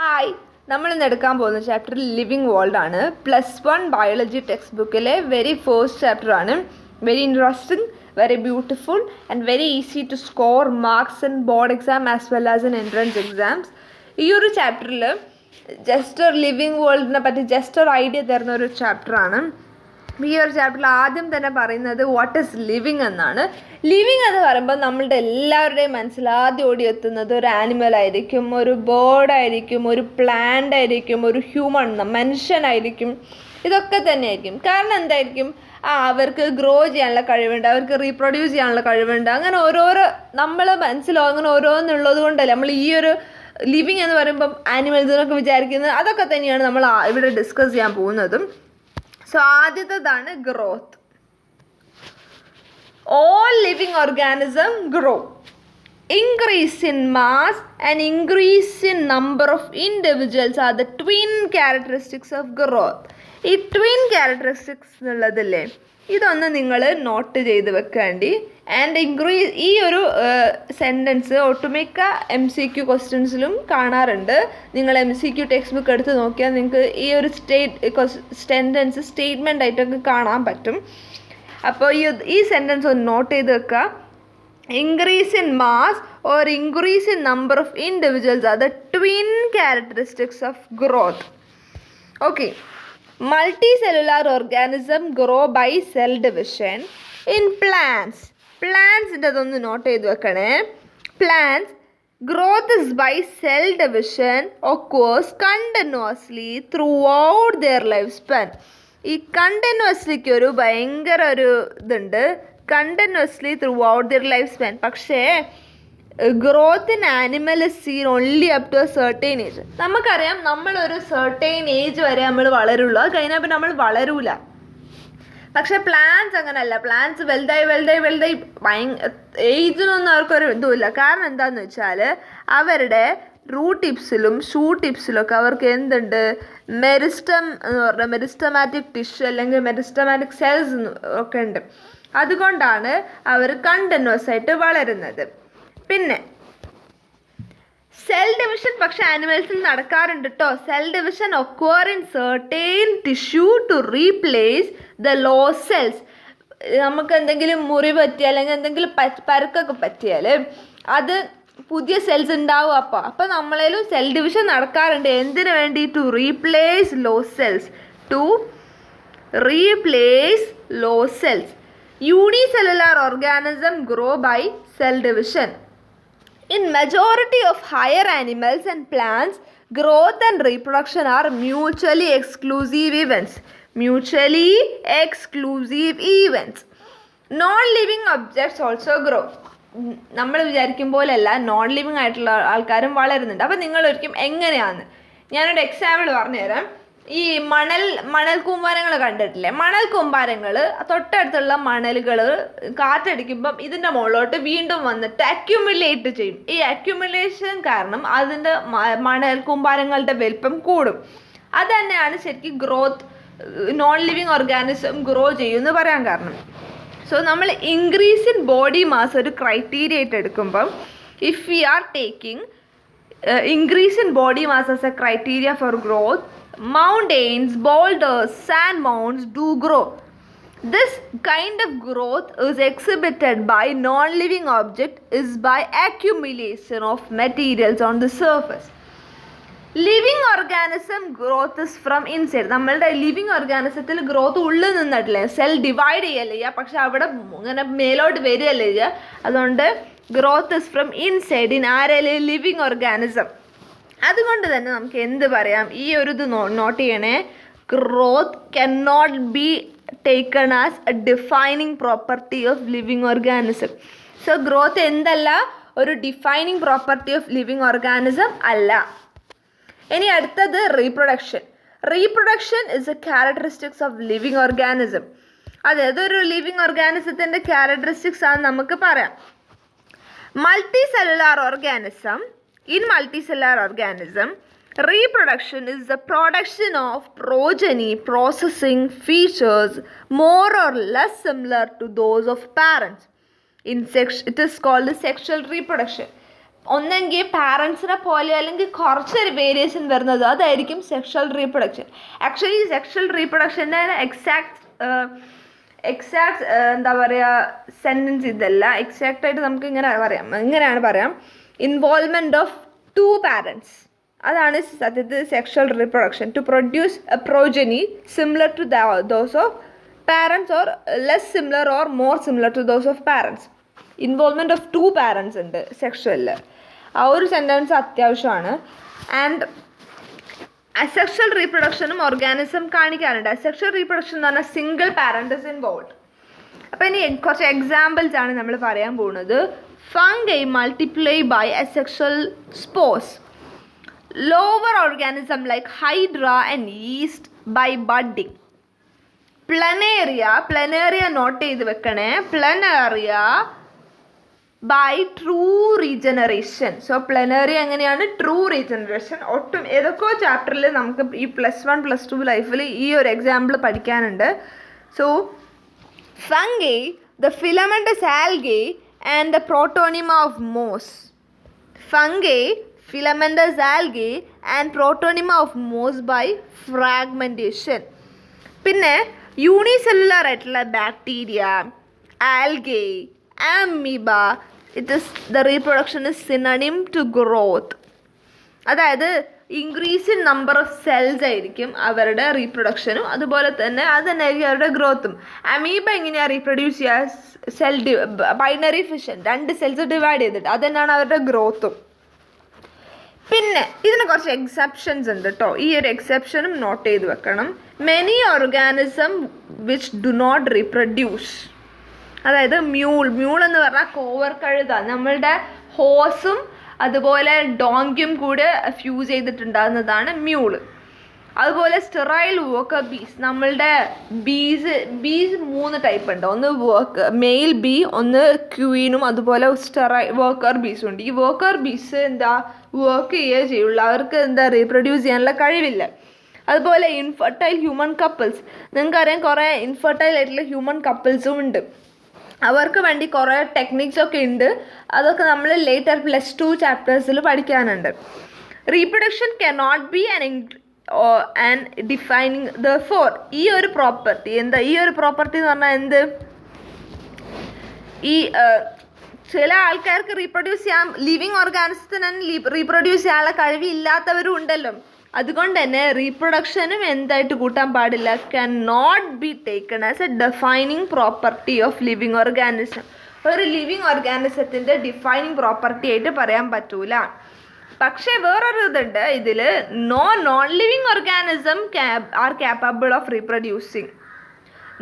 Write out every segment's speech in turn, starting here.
Hi, നമ്മളിന്ന് എടുക്കാൻ പോകുന്ന ചാപ്റ്റർ ലിവിങ് വേൾഡ് ആണ്. +1 ബയോളജി ടെക്സ്റ്റ് ബുക്കിലെ വെരി ഫസ്റ്റ് ചാപ്റ്റർ ആണ്. Very interesting, very beautiful and very easy to score marks in board exam as well as in entrance exams. ഈ ഒരു ചാപ്റ്ററിൽ just ഒരു ലിവിങ് വേൾഡിനെ പറ്റി ജസ്റ്റ് ഒരു ഐഡിയ തരുന്ന ഒരു ചാപ്റ്ററാണ്. ഈ ഒരു ചാപ്റ്ററിൽ ആദ്യം തന്നെ പറയുന്നത് വാട്ട് ഈസ് ലിവിങ് എന്നാണ്. ലിവിങ് എന്ന് പറയുമ്പോൾ നമ്മളുടെ എല്ലാവരുടെയും മനസ്സിൽ ആദ്യം ഓടിയെത്തുന്നത് ഒരു ആനിമൽ ആയിരിക്കും, ഒരു ബേർഡ് ആയിരിക്കും, ഒരു പ്ലാന്റ് ആയിരിക്കും, ഒരു ഹ്യൂമൺ മനുഷ്യനായിരിക്കും. ഇതൊക്കെ തന്നെയായിരിക്കും. കാരണം എന്തായിരിക്കും? അവർക്ക് ഗ്രോ ചെയ്യാനുള്ള കഴിവുണ്ട്, അവർക്ക് റീപ്രൊഡ്യൂസ് ചെയ്യാനുള്ള കഴിവുണ്ട്. അങ്ങനെ ഓരോരോ നമ്മൾ മനസ്സിലോ അങ്ങനെ ഓരോന്നുള്ളത് കൊണ്ടല്ലേ നമ്മൾ ഈ ഒരു ലിവിങ് എന്ന് പറയുമ്പം ആനിമൽസിനൊക്കെ വിചാരിക്കുന്നത്. അതൊക്കെ തന്നെയാണ് നമ്മൾ ഇവിടെ ഡിസ്കസ് ചെയ്യാൻ പോകുന്നതും. സോ ആദ്യത്തേതാണ് growth. All living organisms grow. Increase in mass and increase in number of individuals are the twin characteristics of growth. ഈ ട്വിൻ ക്യാരക്ടറിസ്റ്റിക്സ് എന്നുള്ളതല്ലേ, ഇതൊന്ന് നിങ്ങൾ നോട്ട് ചെയ്ത് വെക്കേണ്ടി. ആൻഡ് ഇൻക്രീസ് ഈ ഒരു സെൻറ്റൻസ് ഒട്ടുമിക്ക MCQ ക്വസ്റ്റ്യൻസിലും കാണാറുണ്ട്. നിങ്ങൾ MCQ ടെക്സ്റ്റ് ബുക്ക് എടുത്ത് നോക്കിയാൽ നിങ്ങൾക്ക് ഈ ഒരു സെൻറ്റൻസ് സ്റ്റേറ്റ്മെൻ്റ് ആയിട്ടൊക്കെ കാണാൻ പറ്റും. അപ്പോൾ ഈ സെൻറ്റൻസ് ഒന്ന് നോട്ട് ചെയ്ത് വെക്കുക. Increase in mass or increase in number of individuals are the twin characteristics of growth. Okay. Multicellular organisms grow by cell division in plants. Plants ഇതൊന്ന് നോട്ട് ചെയ്ത് വെക്കണേ. Plants growth is by cell division occurs continuously throughout their lifespan. ഈ കണ്ടിന്യൂസ്ലിക്ക് ഒരു ഭയങ്കര ഒരു ഇതുണ്ട്, continuously throughout their life span. പക്ഷേ growth in animal is seen only up to a certain age. നമുക്കറിയാം നമ്മളൊരു സർട്ടൈൻ ഏജ് വരെ നമ്മൾ വളരുള്ളൂ, അത് കഴിഞ്ഞാൽ പിന്നെ നമ്മൾ വളരൂല. പക്ഷെ പ്ലാന്റ്സ് അങ്ങനെയല്ല. പ്ലാന്റ്സ് വലുതായി ഏജിനൊന്നും അവർക്കൊരു ഇതുമില്ല. കാരണം എന്താണെന്ന് വെച്ചാൽ അവരുടെ റൂട്ട് ടിപ്സിലും ഷൂ ടിപ്സിലൊക്കെ അവർക്ക് എന്തുണ്ട്, മെരിസ്റ്റം എന്ന് പറഞ്ഞാൽ മെരിസ്റ്റമാറ്റിക് ടിഷ്യൂ അല്ലെങ്കിൽ മെരിസ്റ്റമാറ്റിക് സെൽസ് ഒക്കെ ഉണ്ട്. അതുകൊണ്ടാണ് അവർ കണ്ടിന്യൂസ് ആയിട്ട് വളരുന്നത്. പിന്നെ സെൽ ഡിവിഷൻ പക്ഷെ ആനിമൽസിൽ നടക്കാറുണ്ട് കേട്ടോ. Cell division occur in certain tissue to replace the loss cells. നമുക്ക് എന്തെങ്കിലും മുറി പറ്റിയാൽ അല്ലെങ്കിൽ എന്തെങ്കിലും പരുക്കൊക്കെ പറ്റിയാൽ അത് പുതിയ സെൽസ് ഉണ്ടാവും. അപ്പോൾ നമ്മളേലും സെൽ ഡിവിഷൻ നടക്കാറുണ്ട്. എന്തിനു വേണ്ടി? To replace loss cells. To replace loss cells. Unicellular organisms grow by cell division. In majority of higher animals and plants, growth and reproduction are mutually exclusive events. Mutually exclusive events. Non-living objects also grow. നമ്മൾ വിചാരിക്കും പോലെയല്ല non living ആയിട്ടുള്ള ആൾക്കാരും വളരുന്നുണ്ട്. അപ്പം നിങ്ങൾ ഒരിക്കലും എങ്ങനെയാണ്, ഞാനൊരു എക്സാമ്പിൾ പറഞ്ഞുതരാം. ഈ മണൽ കൂമ്പാരങ്ങൾ കണ്ടിട്ടില്ലേ? മണൽ കൂമ്പാരങ്ങൾ തൊട്ടടുത്തുള്ള മണലുകൾ കാറ്റടിക്കുമ്പം ഇതിൻ്റെ മുകളിലോട്ട് വീണ്ടും വന്നിട്ട് അക്യുമുലേറ്റ് ചെയ്യും. ഈ അക്യുമുലേഷൻ കാരണം അതിൻ്റെ മണൽ കൂമ്പാരങ്ങളുടെ വലിപ്പം കൂടും. അത് തന്നെയാണ് ശരിക്കും growth, non living organism grow ചെയ്യുമെന്ന് പറയാൻ കാരണം. സോ നമ്മൾ ഇൻക്രീസ് ഇൻ ബോഡി മാസ് ഒരു ക്രൈറ്റീരിയ ആയിട്ട് എടുക്കുമ്പം, if we are taking increase in body mass as A criteria for growth, mountains, boulders, sand mounds do grow. This kind of growth is exhibited by non-living object is by accumulation of materials on the surface. Living organism growth is from inside. നമ്മളുടെ living ഓർഗാനിസത്തിൽ growth ഉള്ളിൽ നിന്നിട്ടില്ലേ, cell divide ചെയ്യല്ലേ ചെയ്യുക, പക്ഷെ അവിടെ ഇങ്ങനെ മേലോട്ട് വരികയല്ലേ ചെയ്യുക. അതുകൊണ്ട് growth is from inside in ആരല്ലേ ലിവിങ് ഓർഗാനിസം. അതുകൊണ്ട് തന്നെ നമുക്ക് എന്ത് പറയാം, ഈ ഒരു ഇത് നോട്ട് ചെയ്യണേ. Growth can not be taken as a defining property of living organism. So growth എന്തല്ല, ഒരു defining property of living organism അല്ല. ഇനി അടുത്തത് reproduction. Reproduction is a characteristics of living organism. അതൊരു ലിവിങ് ഓർഗാനിസത്തിൻ്റെ ക്യാരക്ടറിസ്റ്റിക്സ് ആണ് നമുക്ക് പറയാം. Multicellular organism. In multicellular organism, reproduction is the production of progeny processing features more or less similar to those of parents. It is called sexual reproduction. ഒന്നെങ്കിൽ പാരൻസിനെ പോലെ അല്ലെങ്കിൽ കുറച്ചൊരു variation വരുന്നത് അതായിരിക്കും സെക്ഷൽ റീപ്രൊഡക്ഷൻ. ആക്ച്വലി സെക്ഷൽ റീപ്രൊഡക്ഷൻ്റെ exact എന്താ പറയുക sentence ഇതല്ല. എക്സാക്റ്റായിട്ട് നമുക്ക് ഇങ്ങനെയാണ് പറയാം ഇൻവോൾവ്മെൻറ്റ് ഓഫ് 2 പാരൻസ്. അതാണ് സത്യത്തിൽ sexual reproduction. To produce a progeny similar to those of parents or less similar or more similar to those of parents. Involvement of 2 parents ഉണ്ട് സെക്ഷലിൽ. ആ ഒരു സെൻറ്റൻസ് അത്യാവശ്യമാണ്. ആൻഡ് അസെക്ഷൽ റീപ്രൊഡക്ഷനും ഓർഗാനിസം കാണിക്കാറുണ്ട്. Asexual reproduction എന്ന് പറഞ്ഞാൽ സിംഗിൾ പാരൻ്റ് ഇസ് ഇൻവോൾവ്. അപ്പോൾ ഇനി കുറച്ച് എക്സാമ്പിൾസ് ആണ് നമ്മൾ പറയാൻ പോകുന്നത്. Fungi multiply by asexual spores. Lower organism like hydra and yeast by budding. Planaria note ചെയ്ത് വെക്കണേ. Planaria by true regeneration. So planaria എങ്ങനെയാണ്? True regeneration. ഒട്ടും ഏതൊക്കെയോ ചാപ്റ്ററിൽ നമുക്ക് ഈ +1 +2 ലൈഫിൽ ഈ ഒരു എക്സാമ്പിൾ പഠിക്കാനുണ്ട്. So fungi, the filamentous algae and the protonema of moss. Fungi, filamentous algae and protonema of moss by fragmentation. പിന്നെ യൂണിസെല്ലുലാർ ആയിട്ടുള്ള bacteria, algae, amoeba, the reproduction is synonym to growth. അതായത് increase in number of cells ആയിരിക്കും അവരുടെ റീപ്രൊഡക്ഷനും, അതുപോലെ തന്നെ ആയിരിക്കും അവരുടെ ഗ്രോത്തും. അമീബ എങ്ങനെയാണ് റീപ്രൊഡ്യൂസ് ചെയ്യുക? ബൈനറി ഫിഷൻ, 2 സെൽസ് ഡിവൈഡ് ചെയ്തിട്ട്, അതുതന്നെയാണ് അവരുടെ ഗ്രോത്തും. പിന്നെ ഇതിന് കുറച്ച് എക്സെപ്ഷൻസ് ഉണ്ട് കേട്ടോ. ഈ ഒരു എക്സെപ്ഷനും നോട്ട് ചെയ്ത് വെക്കണം. Many organism which do not reproduce. അതായത് മ്യൂൾ എന്ന് പറഞ്ഞാൽ കോവർ കഴുത, നമ്മളുടെ ഹോസും അതുപോലെ ഡോങ്ക്യും കൂടെ ഫ്യൂസ് ചെയ്തിട്ടുണ്ടാകുന്നതാണ് മ്യൂള്. അതുപോലെ സ്റ്റെറൈൽ വർക്കർ ബീസ്, നമ്മളുടെ ബീസ് 3 ടൈപ്പ് ഉണ്ട്. ഒന്ന് മെയിൽ ബീ, ഒന്ന് ക്വീനും, അതുപോലെ വർക്കർ ബീസും ഉണ്ട്. ഈ വർക്കർ ബീസ് വർക്ക് ചെയ്യുള്ളൂ, അവർക്ക് റീപ്രൊഡ്യൂസ് ചെയ്യാനുള്ള കഴിവില്ല. അതുപോലെ ഇൻഫെർട്ടൈൽ ഹ്യൂമൻ കപ്പിൾസ്, നിങ്ങൾക്കറിയാം കുറേ ഇൻഫെർട്ടൈൽ ആയിട്ടുള്ള ഹ്യൂമൻ കപ്പിൾസും ഉണ്ട്. അവർക്ക് വേണ്ടി കുറേ ടെക്നിക്സൊക്കെ ഉണ്ട്. അതൊക്കെ നമ്മൾ ലേറ്റർ +2 ചാപ്റ്റേഴ്സിൽ പഠിക്കാനുണ്ട്. Reproduction can not be and defining the for. ഈ ഒരു പ്രോപ്പർട്ടി ഈ ഒരു പ്രോപ്പർട്ടി എന്ന് പറഞ്ഞാൽ ഈ ചില ആൾക്കാർക്ക് റീപ്രൊഡ്യൂസ് ചെയ്യാൻ, ലിവിങ് ഓർഗാനിസത്തിന് റീപ്രൊഡ്യൂസ് ചെയ്യാനുള്ള കഴിവില്ലാത്തവരും ഉണ്ടല്ലോ. അതുകൊണ്ട് തന്നെ റീപ്രൊഡക്ഷനും എന്തായിട്ട് കൂട്ടാൻ പാടില്ല, can not be taken as a defining property of living organism. ഒരു ലിവിങ് ഓർഗാനിസത്തിൻ്റെ ഡിഫൈനിങ് പ്രോപ്പർട്ടി ആയിട്ട് പറയാൻ പറ്റൂല. പക്ഷേ വേറൊരു ഇതുണ്ട് ഇതിൽ, non living organism are capable of reproducing.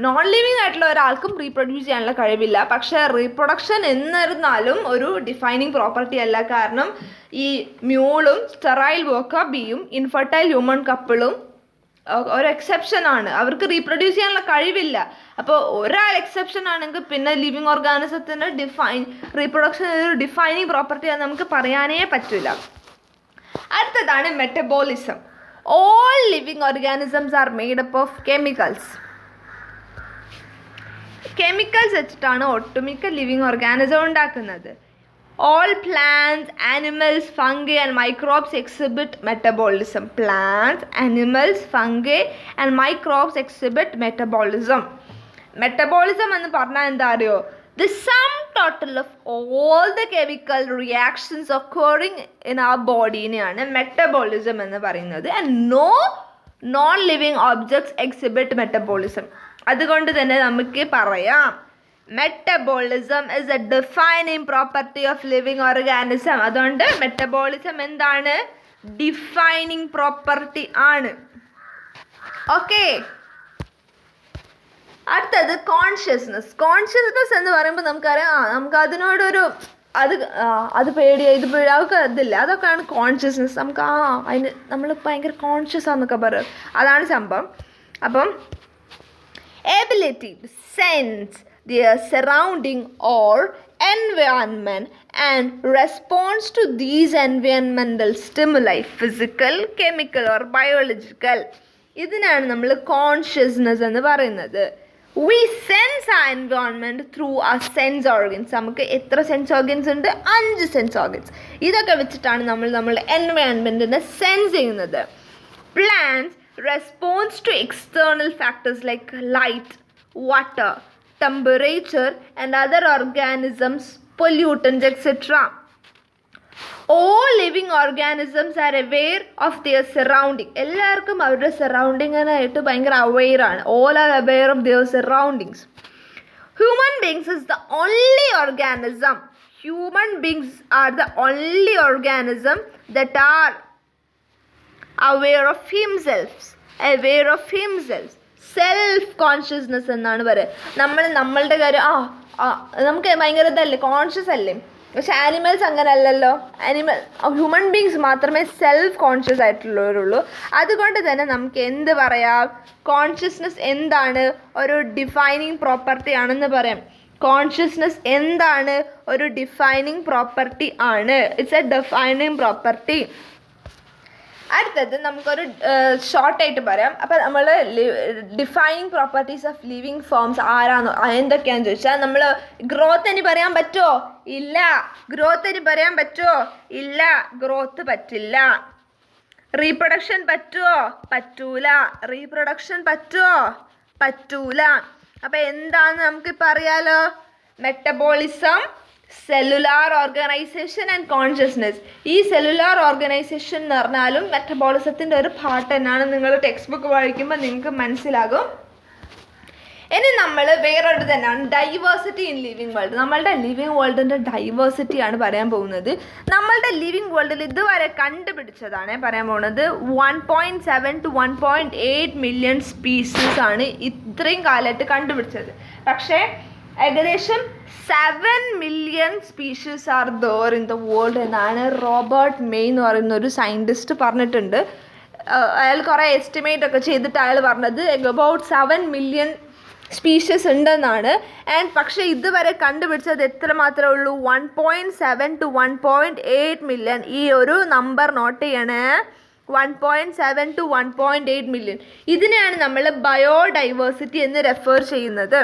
Non living ആയിട്ടുള്ള ഒരാൾക്കും റീപ്രൊഡ്യൂസ് ചെയ്യാനുള്ള കഴിവില്ല. പക്ഷേ റീപ്രൊഡക്ഷൻ എന്നിരുന്നാലും ഒരു ഡിഫൈനിങ് പ്രോപ്പർട്ടി അല്ല. കാരണം ഈ മ്യൂളും സ്റ്റെറൈൽ വർക്കർ ബീയും ഇൻഫെർട്ടൈൽ ഹ്യൂമൻ കപ്പിളും ഒരു എക്സെപ്ഷൻ ആണ്. അവർക്ക് റീപ്രൊഡ്യൂസ് ചെയ്യാനുള്ള കഴിവില്ല. അപ്പോൾ ഒരാൾ എക്സെപ്ഷൻ ആണെങ്കിൽ പിന്നെ ലിവിങ് ഓർഗാനിസത്തിൻ്റെ റീപ്രൊഡക്ഷൻ ഒരു ഡിഫൈനിങ് പ്രോപ്പർട്ടി അത് നമുക്ക് പറയാനേ പറ്റില്ല. അടുത്തതാണ് metabolism. All living organisms are made up of chemicals. Chemicals വെച്ചിട്ടാണ് ഒട്ടുമിക്ക ലിവിങ് ഓർഗാനിസം ഉണ്ടാക്കുന്നത്. All plants, animals, fungi and microbes exhibit metabolism. Plants, animals, fungi and microbes exhibit metabolism. Metabolism എന്ന് പറഞ്ഞാൽ എന്താ അറിയോ? The sum total of all the chemical reactions occurring in our body നെയാണ് metabolism എന്ന് പറയുന്നത്. And no non-living objects exhibit metabolism. അതുകൊണ്ട് തന്നെ നമുക്ക് പറയാം metabolism is A defining property of living organism. അതുകൊണ്ട് മെറ്റബോളിസം എന്താണ്? ഡിഫൈനിങ് പ്രോപ്പർട്ടി ആണ്. ഓക്കെ, അടുത്തത് കോൺഷ്യസ്നെസ് എന്ന് പറയുമ്പോൾ നമുക്കറിയാം നമുക്ക് അതിനോടൊരു അത് പേടിയാ ഇത് അതൊക്കെ ഇതില്ല, അതൊക്കെയാണ് കോൺഷ്യസ്നെസ്. നമുക്ക് അതിന് നമ്മൾ ഭയങ്കര കോൺഷ്യസ് ആണെന്നൊക്കെ പറയും, അതാണ് സംഭവം. അപ്പം ability to sense their surrounding or environment and response to these environmental stimuli, physical, chemical or biological. ഇതിനാണ് നമ്മൾ കോൺഷ്യസ്നെസ് എന്ന് പറയുന്നത്. We sense our environment through our sense organs. നമുക്ക് എത്ര സെൻസ് ഓർഗൻസ് ഉണ്ട്? 5 സെൻസ് ഓർഗൻസ്. ഇതൊക്കെ വെച്ചിട്ടാണ് നമ്മളുടെ എൻവയോൺമെൻറ്റിനെ സെൻസ് ചെയ്യുന്നത്. Plants responds to external factors like light, water, temperature and other organisms, pollutants, etc. All living organisms are aware of their surrounding. എല്ലാവർക്കും അവരുടെ സറൗണ്ടിങ്ങിനായിട്ട് ഭയങ്കര അവെയർ ആണ്. All are aware of their surroundings. Human beings is the only organism. Human beings are the only organism that are aware of himself. Aware of himself. Self consciousness എന്നാണ് പറയുക. നമ്മളുടെ കാര്യം നമുക്ക് ഭയങ്കര ഇതല്ലേ, കോൺഷ്യസ് അല്ലേ. പക്ഷെ ആനിമൽസ് അങ്ങനെ അല്ലല്ലോ. ഹ്യൂമൻ ബീങ്സ് മാത്രമേ സെൽഫ് കോൺഷ്യസ് ആയിട്ടുള്ളവരുള്ളൂ. അതുകൊണ്ട് തന്നെ നമുക്ക് എന്ത് പറയാം? കോൺഷ്യസ്നെസ് എന്താണ്? ഒരു ഡിഫൈനിങ് പ്രോപ്പർട്ടി ആണെന്ന് പറയാം. കോൺഷ്യസ്നെസ് എന്താണ്? ഒരു ഡിഫൈനിങ് പ്രോപ്പർട്ടി ആണ്. It's A defining property. അടുത്തത് നമുക്കൊരു ഷോർട്ടായിട്ട് പറയാം. അപ്പം നമ്മൾ defining properties of living forms എന്തൊക്കെയാണെന്ന് ചോദിച്ചാൽ, നമ്മൾ ഗ്രോത്ത് ഇനി പറയാൻ പറ്റുമോ? ഇല്ല. ഗ്രോത്ത് ഇനി പറയാൻ പറ്റുമോ? ഇല്ല. ഗ്രോത്ത് പറ്റില്ല. റീപ്രൊഡക്ഷൻ പറ്റുമോ? പറ്റൂല. റീപ്രൊഡക്ഷൻ പറ്റുമോ? പറ്റൂല. അപ്പം എന്താണെന്ന് നമുക്കിപ്പോൾ അറിയാലോ. Metabolism, cellular organisation and consciousness. ഈ സെല്ലുലാർ ഓർഗനൈസേഷൻ എന്ന് പറഞ്ഞാലും മെറ്റബോളിസത്തിൻ്റെ ഒരു പാർട്ട് തന്നെയാണ്. നിങ്ങൾ ടെക്സ്റ്റ് ബുക്ക് വായിക്കുമ്പോൾ നിങ്ങൾക്ക് മനസ്സിലാകും. ഇനി നമ്മൾ വേറൊരു തന്നെയാണ് ഡൈവേഴ്സിറ്റി ഇൻ ലിവിങ് വേൾഡ്. നമ്മളുടെ ലിവിങ് വേൾഡിൻ്റെ ഡൈവേഴ്സിറ്റിയാണ് പറയാൻ പോകുന്നത്. നമ്മളുടെ ലിവിങ് വേൾഡിൽ ഇതുവരെ കണ്ടുപിടിച്ചതാണ് പറയാൻ പോകുന്നത്. 1.7 to 1.8 മില്യൺ സ്പീസീസ് ആണ് ഇത്രയും കാലമായിട്ട് കണ്ടുപിടിച്ചത്. പക്ഷേ ഏകദേശം 7 million species are there in the world എന്നാണ് റോബർട്ട് മെയ് എന്ന് പറയുന്ന ഒരു സയൻറ്റിസ്റ്റ് പറഞ്ഞിട്ടുണ്ട്. അയാൾ കുറേ എസ്റ്റിമേറ്റ് ഒക്കെ ചെയ്തിട്ട് അയാൾ പറഞ്ഞത് അബൌട്ട് 7 മില്യൺ സ്പീഷീസ് ഉണ്ടെന്നാണ്. പക്ഷേ ഇതുവരെ കണ്ടുപിടിച്ചത് എത്ര മാത്രമേ ഉള്ളൂ? 1.7 to 1.8 മില്യൺ. ഈ ഒരു നമ്പർ നോട്ട് ചെയ്യണേ. 1.7 to 1.8 മില്യൺ. ഇതിനെയാണ് നമ്മൾ ബയോഡൈവേഴ്സിറ്റി എന്ന് റെഫർ ചെയ്യുന്നത്.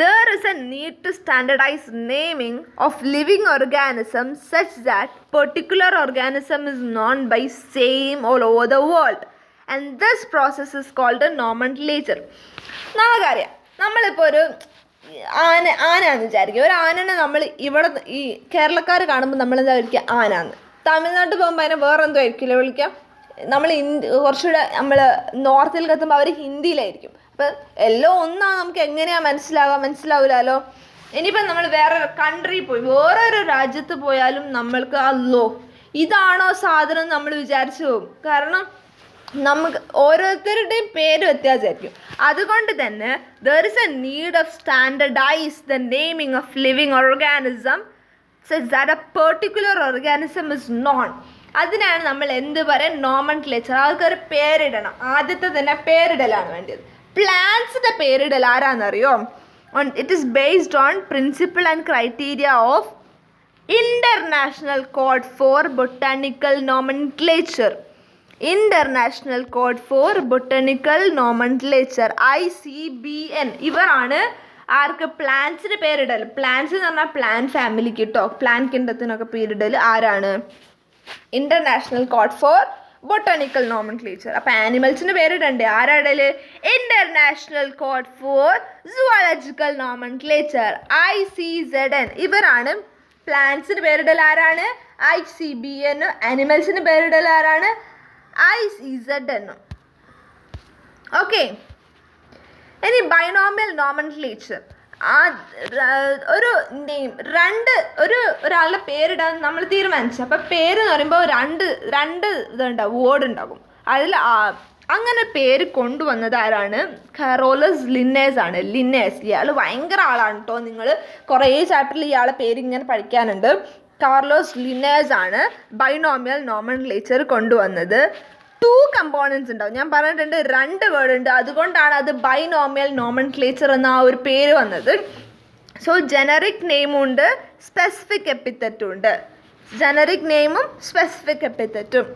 There is a need to standardize naming of living organisms such that particular organism is known by same all over the world, and this process is called a nomenclature. നമുക്കറിയാം, നമ്മളിപ്പോൾ ഒരു ആനയാണെന്ന് വിചാരിക്കുക. ഒരു ആനനെ നമ്മൾ ഇവിടെ ഈ കേരളക്കാർ കാണുമ്പോൾ നമ്മളെന്താ വിളിക്കുക? ആനാന്ന്. തമിഴ്നാട്ടിൽ പോകുമ്പോൾ അതിനെ വേറെ എന്തോ ആയിരിക്കില്ല വിളിക്കുക. നമ്മൾ കുറച്ചുകൂടെ നമ്മൾ നോർത്തിലേക്ക് എത്തുമ്പോൾ അവർ ഹിന്ദിയിലായിരിക്കും. അപ്പം എല്ലാം ഒന്നാണ്. നമുക്ക് എങ്ങനെയാണ് മനസ്സിലാവില്ലല്ലോ. ഇനിയിപ്പം നമ്മൾ വേറൊരു കൺട്രി പോയി വേറൊരു രാജ്യത്ത് പോയാലും നമ്മൾക്ക് അല്ലോ ഇതാണോ സാധനം നമ്മൾ വിചാരിച്ചു പോകും. കാരണം നമുക്ക് ഓരോരുത്തരുടെയും പേര് വ്യത്യാസമായിരിക്കും. അതുകൊണ്ട് തന്നെ there is a need of standardize the naming of living organism such that a particular organism is known. അതിനാണ് നമ്മൾ എന്ത് പറയാം? നോമൻക്ലേച്ചർ. അവർക്കൊരു പേരിടണം. ആദ്യത്തെ തന്നെ പേരിടലാണ് വേണ്ടത്. പ്ലാന്റ്സിൻ്റെ പേരിടൽ ആരാന്നറിയോ? It is based on principle and criteria of international code for botanical nomenclature. International code for botanical nomenclature, ICBN. ഇവരാണ് ആർക്ക്? പ്ലാന്റ്സിന് പേരിടൽ. പ്ലാന്റ്സ് എന്ന് പറഞ്ഞാൽ പ്ലാന്റ് ഫാമിലിക്ക് കേട്ടോ, പ്ലാന്റ് കിൻഡത്തിനൊക്കെ പേരിടൽ ആരാണ്? International code for botanical nomenclature. അപ്പം ആനിമൽസിന് പേരിടണ്ടേ? ആരാടല്? International code for zoological nomenclature, ICZN. ഇവരാണ്. പ്ലാന്റ്സിന് പേരിടൽ ആരാണ്? ICBN. ആനിമൽസിന് പേരിടൽ ആരാണ്? ICZN. ഓക്കെ. ഇനി ബൈനോമിയൽ നോമൻക്ലേച്ചർ. ഒരു നെയിം ഒരാളുടെ പേരിടാൻ നമ്മൾ തീരുമാനിച്ചു. അപ്പം പേര് എന്ന് പറയുമ്പോൾ രണ്ട് ഇതുണ്ടാവും, വേർഡ് ഉണ്ടാകും. അതിൽ അങ്ങനെ പേര് കൊണ്ടുവന്നത് ആരാണ്? കാറോലസ് ലിന്നേഴ്സ് ആണ്. ലിന്നേഴ്സ് ഇയാൾ ഭയങ്കര ആളാണ് കേട്ടോ. നിങ്ങൾ കുറേ ചാപ്റ്ററിൽ ഇയാളെ പേര് ഇങ്ങനെ പഠിക്കാനുണ്ട്. കാർലോസ് ലിന്നേഴ്സ് ആണ് ബൈനോമിയൽ നോമൻക്ലേച്ചർ കൊണ്ടുവന്നത്. 2 കമ്പോണൻസ് ഉണ്ടാവും. ഞാൻ പറഞ്ഞിട്ടുണ്ട് 2 വേർഡ് ഉണ്ട്. അതുകൊണ്ടാണ് അത് ബൈനോമിയൽ നോമൻക്ലേച്ചർ എന്ന ആ ഒരു പേര് വന്നത്. സോ ജനറിക് നെയിമും ഉണ്ട്, സ്പെസിഫിക് എപ്പിത്തറ്റും ഉണ്ട്. ജനറിക് നെയിമും സ്പെസിഫിക് എപ്പിത്തറ്റും.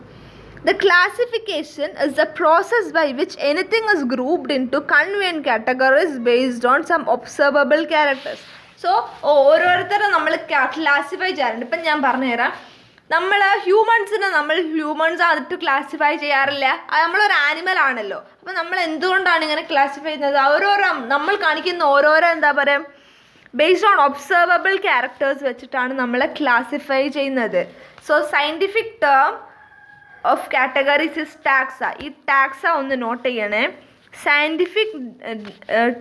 The classification is the process by which anything is grouped into convenient categories based on some observable characters. So ഓരോരുത്തരും നമ്മൾ ക്ലാസിഫൈ ചെയ്യാറുണ്ട്. ഇപ്പം ഞാൻ പറഞ്ഞുതരാം, നമ്മൾ ഹ്യൂമൻസ് അതിട്ട് ക്ലാസിഫൈ ചെയ്യാറില്ല. അത് നമ്മളൊരു ആനിമൽ ആണല്ലോ. അപ്പം നമ്മൾ എന്തുകൊണ്ടാണ് ഇങ്ങനെ ക്ലാസിഫൈ ചെയ്യുന്നത്? ഓരോരോ നമ്മൾ കാണിക്കുന്ന ഓരോരോ എന്താ പറയുക, ബേസ്ഡ് ഓൺ ഒബ്സർവബിൾ ക്യാരക്ടേഴ്സ് വെച്ചിട്ടാണ് നമ്മൾ ക്ലാസിഫൈ ചെയ്യുന്നത്. So scientific term of categories is taxa. ഈ ടാക്സ ഒന്ന് നോട്ട് ചെയ്യണേ. സയൻറ്റിഫിക്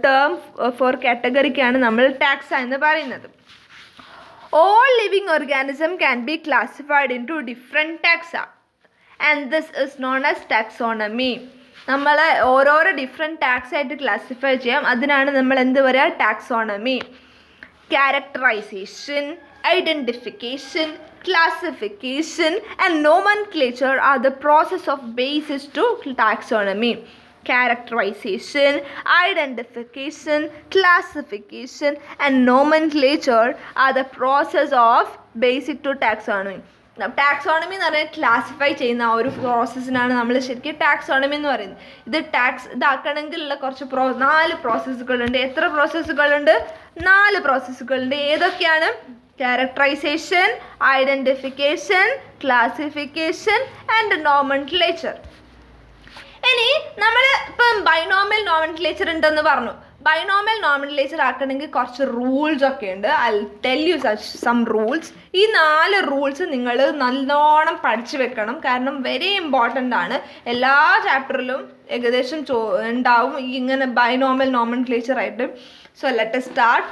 ടേം ഫോർ കാറ്റഗറിക്കാണ് നമ്മൾ ടാക്സ എന്ന് പറയുന്നത്. All living organisms can be classified into different taxa and this is known as taxonomy. നമ്മൾ ഓരോരോ ഡിഫറെൻറ്റ് ടാക്സ് ആയിട്ട് ക്ലാസിഫൈ ചെയ്യാം. അതിനാണ് നമ്മൾ എന്ത് പറയുക, taxonomy. Characterization, identification, classification and nomenclature are the process of basis to taxonomy. Characterization, identification, classification and nomenclature are the process of basic to taxonomy. Taxonomy എന്ന് പറഞ്ഞാൽ ക്ലാസിഫൈ ചെയ്യുന്ന ആ ഒരു പ്രോസസ്സിനാണ് നമ്മൾ ശരിക്കും ടാക്സോണമി എന്ന് പറയുന്നത്. ഇതാക്കണമെങ്കിലുള്ള കുറച്ച് 4 പ്രോസസ്സുകളുണ്ട്. എത്ര പ്രോസസ്സുകളുണ്ട്? 4 പ്രോസസ്സുകളുണ്ട്. ഏതൊക്കെയാണ്? Characterization, identification, classification and nomenclature. ഇനി നമ്മൾ ഇപ്പം ബൈനോമിയൽ നോമൻക്ലേച്ചർ ഉണ്ടെന്ന് പറഞ്ഞു. ബൈനോമിയൽ നോമൻക്ലേച്ചർ ആക്കണമെങ്കിൽ കുറച്ച് റൂൾസ് ഒക്കെ ഉണ്ട്. I tell you some rules. ഈ 4 റൂൾസ് നിങ്ങൾ നല്ലോണം പഠിച്ചു വെക്കണം. കാരണം വെരി ഇമ്പോർട്ടൻ്റ് ആണ്. എല്ലാ ചാപ്റ്ററിലും ഏകദേശം ഉണ്ടാവും ഇങ്ങനെ ബൈനോമിയൽ നോമൻക്ലേച്ചർ ആയിട്ട്. So let us start.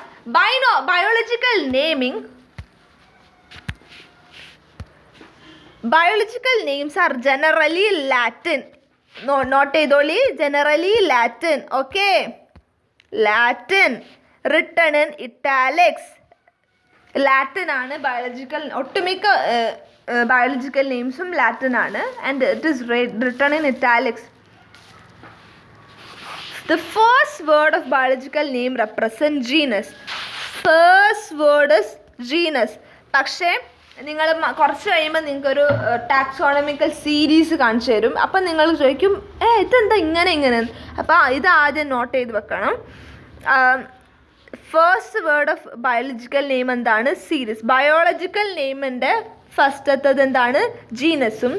Biological names are generally Latin. Note ചെയ്തോളി, generally Latin. Okay, Latin written in italics. Latin ആണ് ഒട്ടുമിക്ക ബയോളജിക്കൽ നെയിംസും ലാറ്റിൻ ആണ്. And it is written in italics. The first word of biological name represents genus. First word is genus. പക്ഷേ നിങ്ങൾ കുറച്ച് കഴിയുമ്പോൾ നിങ്ങൾക്കൊരു ടാക്സോണമിക്കൽ സീരീസ് കാണിച്ചു തരും. അപ്പം നിങ്ങൾ ചോദിക്കും, ഇതെന്താ ഇങ്ങനെ. അപ്പോൾ ഇത് ആദ്യം നോട്ട് ചെയ്ത് വെക്കണം. First word of biological name എന്താണ്? സീരീസ്. ബയോളജിക്കൽ നെയിമിൻ്റെ ഫസ്റ്റത്തത് എന്താണ്? ജീനസും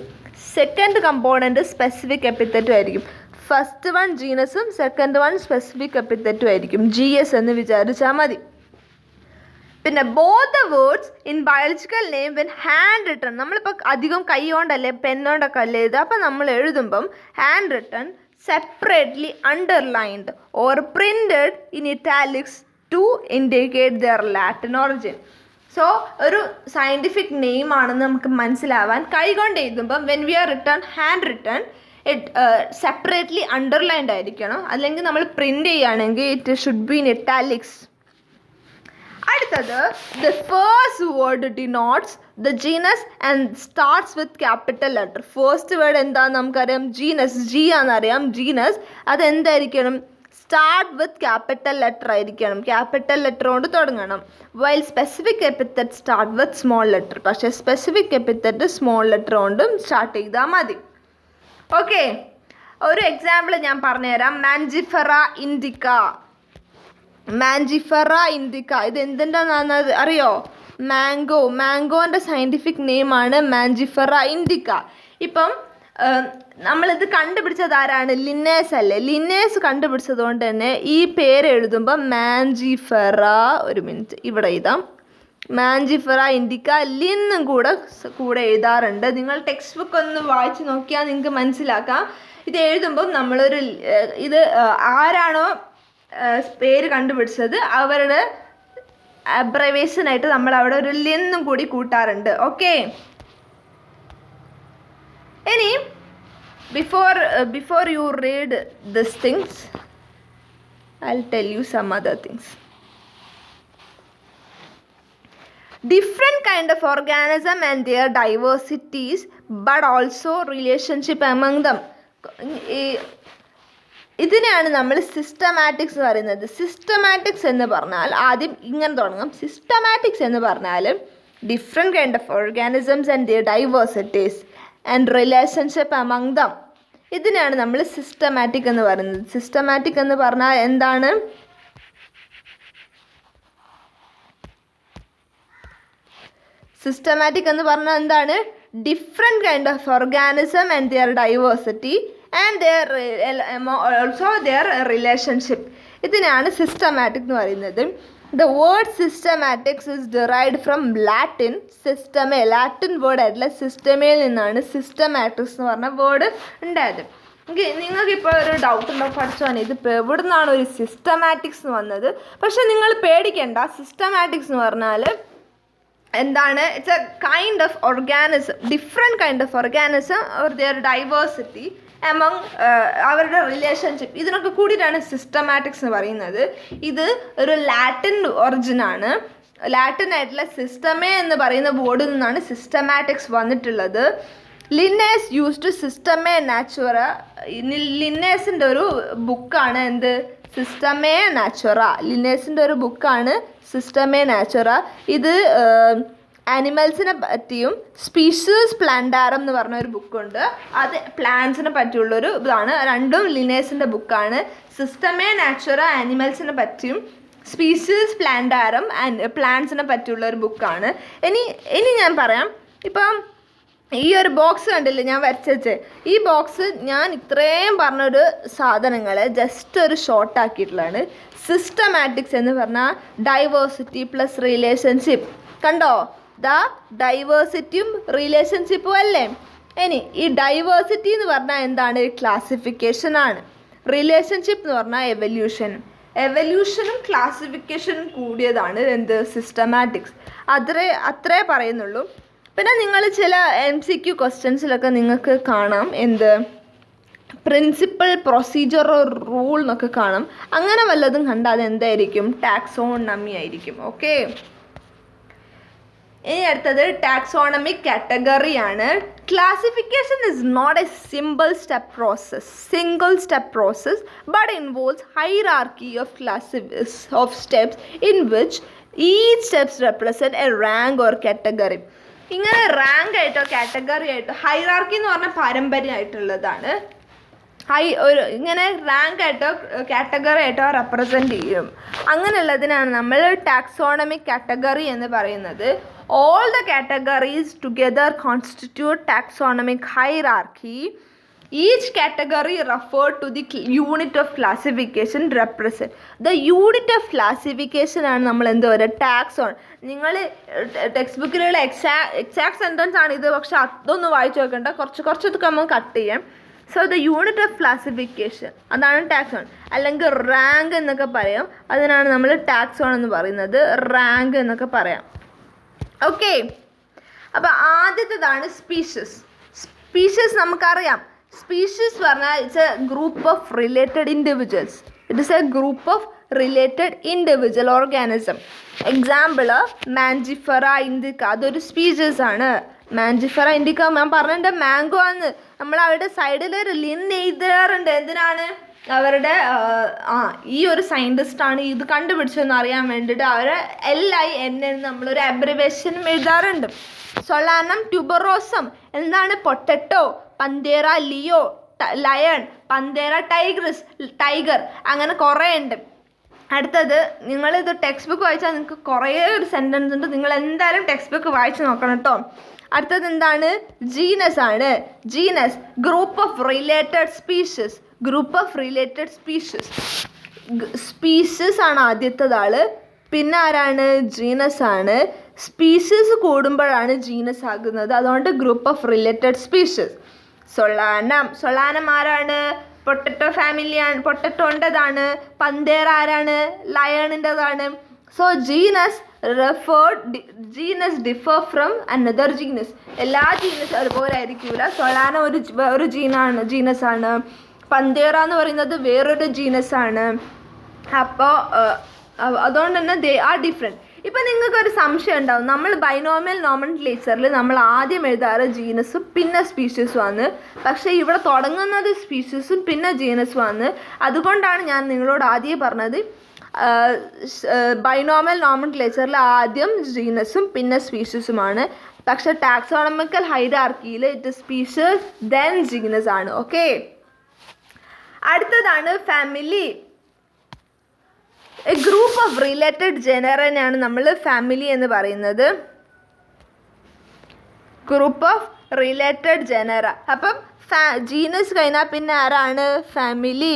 സെക്കൻഡ് കമ്പോണൻറ്റ് സ്പെസിഫിക് എപ്പിത്തറ്റും ആയിരിക്കും. ഫസ്റ്റ് വൺ ജീനസും സെക്കൻഡ് വൺ സ്പെസിഫിക് എപ്പിത്തറ്റും ആയിരിക്കും. GS എന്ന് വിചാരിച്ചാൽ മതി. പിന്നെ both the words in biological name when handwritten. നമ്മളിപ്പോൾ അധികം കൈ കൊണ്ടല്ലേ പെണ്ണോണ്ടൊക്കെ അല്ലേ എഴുതുക. അപ്പം നമ്മൾ എഴുതുമ്പം handwritten separately underlined or printed in italics to indicate their Latin origin. So ഒരു സയൻറ്റിഫിക് നെയിം ആണെന്ന് നമുക്ക് മനസ്സിലാവാൻ കൈ കൊണ്ട് എഴുതുമ്പം when we are written handwritten separately underlined ആയിരിക്കണം. അല്ലെങ്കിൽ നമ്മൾ പ്രിൻ്റ് ചെയ്യുകയാണെങ്കിൽ it should be in italics. അടുത്തത്, the first word denotes the genus and starts with capital letter. First word എന്താണെന്ന് നമുക്കറിയാം, ജീനസ്. G ആണെന്നറിയാം. ജീനസ് അതെന്തായിരിക്കണം? സ്റ്റാർട്ട് വിത്ത് ക്യാപിറ്റൽ ലെറ്റർ ആയിരിക്കണം. ക്യാപിറ്റൽ ലെറ്റർ കൊണ്ട് തുടങ്ങണം. While specific epithet start with small letter. പക്ഷേ specific epithet small letter കൊണ്ടും start ചെയ്താൽ മതി. ഓക്കെ, ഒരു എക്സാമ്പിൾ ഞാൻ പറഞ്ഞുതരാം. മാൻജിഫെറ ഇൻഡിക്ക. ഇത് എന്തിൻ്റെന്നാന്ന് അറിയോ? മാംഗോൻ്റെ സയൻറ്റിഫിക് നെയിമാണ് മാൻജിഫെറ ഇൻഡിക്ക. ഇപ്പം നമ്മളിത് കണ്ടുപിടിച്ചത് ആരാണ്? ലിന്നേസ് അല്ലേ? ലിന്നേസ് കണ്ടുപിടിച്ചത് കൊണ്ട് തന്നെ ഈ പേര് എഴുതുമ്പോൾ മാൻജിഫെറ, ഒരു മിനിറ്റ് ഇവിടെ എഴുതാം, മാൻജിഫെറ ഇൻഡിക്ക ലിന്നും കൂടെ എഴുതാറുണ്ട്. നിങ്ങൾ ടെക്സ്റ്റ് ബുക്ക് ഒന്ന് വായിച്ച് നോക്കിയാൽ നിങ്ങൾക്ക് മനസ്സിലാക്കാം. ഇത് എഴുതുമ്പം നമ്മളൊരു ഇത് ആരാണോ പേര് കണ്ടുപിടിച്ചത് അവരുടെ അബ്രവേഷനായിട്ട് നമ്മൾ അവിടെ ഒരു ലിന്നും കൂടി കൂട്ടാറുണ്ട്. ഓക്കെ, ഇനി before you read these things, I'll tell you some other things. Different kind of organism and their diversities, but also relationship among them. ഇതിനെയാണ് നമ്മൾ സിസ്റ്റമാറ്റിക്സ് എന്ന് പറയുന്നത്. സിസ്റ്റമാറ്റിക്സ് എന്ന് പറഞ്ഞാൽ ആദ്യം ഇങ്ങനെ തുടങ്ങാം. സിസ്റ്റമാറ്റിക്സ് എന്ന് പറഞ്ഞാൽ different kind of organisms and their diversities and relationship among them. ഇതിനാണ് നമ്മൾ സിസ്റ്റമാറ്റിക് എന്ന് പറയുന്നത്. സിസ്റ്റമാറ്റിക് എന്ന് പറഞ്ഞാൽ എന്താണ്? സിസ്റ്റമാറ്റിക് എന്ന് പറഞ്ഞാൽ എന്താണ്? Different kind of organism and their diversity and their also their relationship. ഇതിനാണ് സിസ്റ്റമാറ്റിക് എന്ന് പറയുന്നത്. The word systematics is derived from Latin systeme. Latin word ആയിട്ടുള്ള സിസ്റ്റമയിൽ നിന്നാണ് സിസ്റ്റമാറ്റിക്സ് എന്ന് പറഞ്ഞ വേർഡ് ഉണ്ടായത്. നിങ്ങൾക്കിപ്പോൾ ഒരു ഡൗട്ട് ഉണ്ടോ, പഠിച്ചോനെ ഇതിപ്പോൾ എവിടെ നിന്നാണ് ഒരു സിസ്റ്റമാറ്റിക്സ് എന്ന് വന്നത്? പക്ഷെ നിങ്ങൾ പേടിക്കേണ്ട. സിസ്റ്റമാറ്റിക്സ് എന്ന് പറഞ്ഞാൽ എന്താണ്? It's a kind of organism, different kind of organism or their diversity among അവരുടെ റിലേഷൻഷിപ്പ്, ഇതിനൊക്കെ കൂടിയിട്ടാണ് സിസ്റ്റമാറ്റിക്സ് എന്ന് പറയുന്നത്. ഇത് ഒരു ലാറ്റിൻ ഒറിജിനാണ്. ലാറ്റിൻ ആയിട്ടുള്ള സിസ്റ്റമേ എന്ന് പറയുന്ന വേർഡിൽ നിന്നാണ് സിസ്റ്റമാറ്റിക്സ് വന്നിട്ടുള്ളത്. ലിന്നേഴ്സ് യൂസ്ഡ് സിസ്റ്റമേ നാച്ചുറ. ലിന്നേഴ്സിൻ്റെ ഒരു ബുക്കാണ് എന്ത്? സിസ്റ്റമേ നാച്ചുറ. ലിന്നേഴ്സിൻ്റെ ഒരു ബുക്കാണ് സിസ്റ്റമേ നാച്ചുറ. ഇത് ആനിമൽസിനെ പറ്റിയും സ്പീഷീസ് പ്ലാന്റാരം എന്ന് പറഞ്ഞ ഒരു ബുക്കുണ്ട്. അത് പ്ലാന്റ്സിനെ പറ്റിയുള്ളൊരു ഇതാണ്. രണ്ടും ലിനേഴ്സിൻ്റെ ബുക്കാണ്. സിസ്റ്റമേ നാച്ചുറ ആനിമൽസിനെ പറ്റിയും സ്പീഷീസ് പ്ലാന്റാരം പ്ലാന്റ്സിനെ പറ്റിയുള്ള ഒരു ബുക്കാണ്. ഇനി ഞാൻ പറയാം. ഇപ്പം ഈ ഒരു ബോക്സ് കണ്ടില്ലേ ഞാൻ വരച്ചേ? ഈ ബോക്സ് ഞാൻ ഇത്രയും പറഞ്ഞൊരു സാധനങ്ങൾ ജസ്റ്റ് ഒരു ഷോർട്ട് ആക്കിയിട്ടുള്ളതാണ്. സിസ്റ്റമാറ്റിക്സ് എന്ന് പറഞ്ഞാൽ ഡൈവേഴ്സിറ്റി പ്ലസ് റിലേഷൻഷിപ്പ്. കണ്ടോ? ഡൈവേഴ്സിറ്റിയും റിലേഷൻഷിപ്പും അല്ലേ? ഇനി ഈ ഡൈവേഴ്സിറ്റി എന്ന് പറഞ്ഞാൽ എന്താണ്? ക്ലാസിഫിക്കേഷൻ ആണ്. റിലേഷൻഷിപ്പ് എന്ന് പറഞ്ഞാൽ എവല്യൂഷനും ക്ലാസിഫിക്കേഷനും കൂടിയതാണ് എന്ത്? സിസ്റ്റമാറ്റിക്സ്. അത്രേ പറയുന്നുള്ളൂ. പിന്നെ നിങ്ങൾ ചില MCQ ക്വസ്റ്റ്യൻസിലൊക്കെ നിങ്ങൾക്ക് കാണാം എന്ത്? പ്രിൻസിപ്പൽ, പ്രൊസീജിയർ, റൂൾ എന്നൊക്കെ കാണാം. അങ്ങനെ വല്ലതും കണ്ടാൽ അത് എന്തായിരിക്കും? ടാക്സോണമി ആയിരിക്കും. ഓക്കെ. ഇനി അടുത്തത് ടാക്സോണമിക് കാറ്റഗറി ആണ്. Classification is not a single step process but involves hierarchy of steps in which each steps represent a rank or category. ഇങ്ങനെ റാങ്ക് ആയിട്ടോ കാറ്റഗറി ആയിട്ടോ, ഹൈറാർക്കി എന്ന് പറഞ്ഞാൽ പാരമ്പര്യമായിട്ടുള്ളതാണ്. ഇങ്ങനെ റാങ്ക് ആയിട്ടോ കാറ്റഗറി ആയിട്ടോ റെപ്രസെൻറ്റ് ചെയ്യും. അങ്ങനെയുള്ളതിനാണ് നമ്മൾ ടാക്സോണമിക് കാറ്റഗറി എന്ന് പറയുന്നത്. All the categories together constitute taxonomic hierarchy. Each category referred to the unit of classification represent. The unit of classification ആണ് നമ്മൾ എന്താ പറയുക? ടാക്സോൺ. നിങ്ങൾ ടെക്സ്റ്റ് ബുക്കിലുള്ള എക്സാക്ട് സെൻറ്റൻസ് ആണ് ഇത്. പക്ഷെ അതൊന്നും വായിച്ചു നോക്കണ്ട. കുറച്ചൊക്കെ നമ്മൾ കട്ട് ചെയ്യാം. So the unit of classification അതാണ് ടാക്സോൺ. അല്ലെങ്കിൽ റാങ്ക് എന്നൊക്കെ പറയാം. അതിനാണ് നമ്മൾ ടാക്സോൺ എന്ന് പറയുന്നത്. റാങ്ക് എന്നൊക്കെ പറയാം. ഓക്കെ. അപ്പോൾ ആദ്യത്തേതാണ് സ്പീഷീസ്. നമുക്കറിയാം സ്പീഷീസ് പറഞ്ഞാൽ it's a group of related individuals. It is a group of related individual organism. Example Mangifera indica, അതൊരു സ്പീഷീസ് ആണ്. മാൻജിഫറ ഇൻഡിക്ക ഞാൻ പറഞ്ഞിട്ട് മാംഗോ ആണ്. നമ്മൾ അവരുടെ സൈഡിൽ ഒരു ലിൻ എഴുതാറുണ്ട്. എന്തിനാണ്? അവരുടെ ഈ ഒരു സയൻറ്റിസ്റ്റാണ് ഇത് കണ്ടുപിടിച്ചതെന്ന് അറിയാൻ വേണ്ടിയിട്ട് അവർ LIN നമ്മളൊരു അബ്രിവേഷനും എഴുതാറുണ്ട്. സൊളാനം ട്യൂബറോസം എന്താണ്? പൊട്ടറ്റോ, പന്തേറ ലിയോ, ലയൺ, പന്തേറ ടൈഗർ, അങ്ങനെ കുറേ ഉണ്ട്. അടുത്തത് നിങ്ങളിത് ടെക്സ്റ്റ് ബുക്ക് വായിച്ചാൽ നിങ്ങൾക്ക് കുറേ ഒരു സെൻറ്റൻസ് ഉണ്ട്. നിങ്ങൾ എന്തായാലും ടെക്സ്റ്റ് ബുക്ക് വായിച്ച് നോക്കണം കേട്ടോ. അടുത്തത് എന്താണ്? ജീനസ് ആണ്. Genus group of related species. Species ആണ് ആദ്യത്തേത് ആള്. പിന്നെ ആരാണ്? ജീനസ് ആണ്. സ്പീഷീസ് കൂടുമ്പോഴാണ് ജീനസ് ആകുന്നത്. അതുകൊണ്ട് group of related species. Solanum ആരാണ്? പൊട്ടറ്റോ ഫാമിലിയാണ്, പൊട്ടറ്റോൻ്റെതാണ്. പന്തേറ ആരാണ്? ലയണിൻ്റെതാണ്. So genus differ from another genus. എല്ലാ ജീനസ് അതുപോലെ ആയിരിക്കില്ല. സൊളാന ഒരു ജീനസ് ആണ്. പന്തേറ എന്ന് പറയുന്നത് വേറൊരു ജീനസ് ആണ്. അപ്പോൾ അതുകൊണ്ട് തന്നെ ദേ ആർ ഡിഫറെൻറ്റ്. ഇപ്പം നിങ്ങൾക്കൊരു സംശയം ഉണ്ടാവും. നമ്മൾ ബൈനോമിയൽ നോമൻക്ലേച്ചറിൽ നമ്മൾ ആദ്യം എഴുതാറ് ജീനസും പിന്നെ സ്പീഷീസും ആണ്. പക്ഷേ ഇവിടെ തുടങ്ങുന്നത് സ്പീഷീസും പിന്നെ ജീനസും ആണ്. അതുകൊണ്ടാണ് ഞാൻ നിങ്ങളോട് ആദ്യം പറഞ്ഞത് ബൈനോമിയൽ നോമൻക്ലേച്ചറിൽ ആദ്യം ജീനസും പിന്നെ സ്പീഷീസുമാണ്. പക്ഷെ ടാക്സോണമിക്കൽ ഹൈറാർക്കിയിൽ ഇറ്റ് സ്പീഷീസ് ദെൻ ജീനസ് ആണ്. ഓക്കെ, അടുത്തതാണ് family. A group of related ജനറനെയാണ് നമ്മൾ ഫാമിലി എന്ന് പറയുന്നത്. Group of related genera. അപ്പം ജീനസ് കഴിഞ്ഞാൽ പിന്നെ ആരാണ്? Family.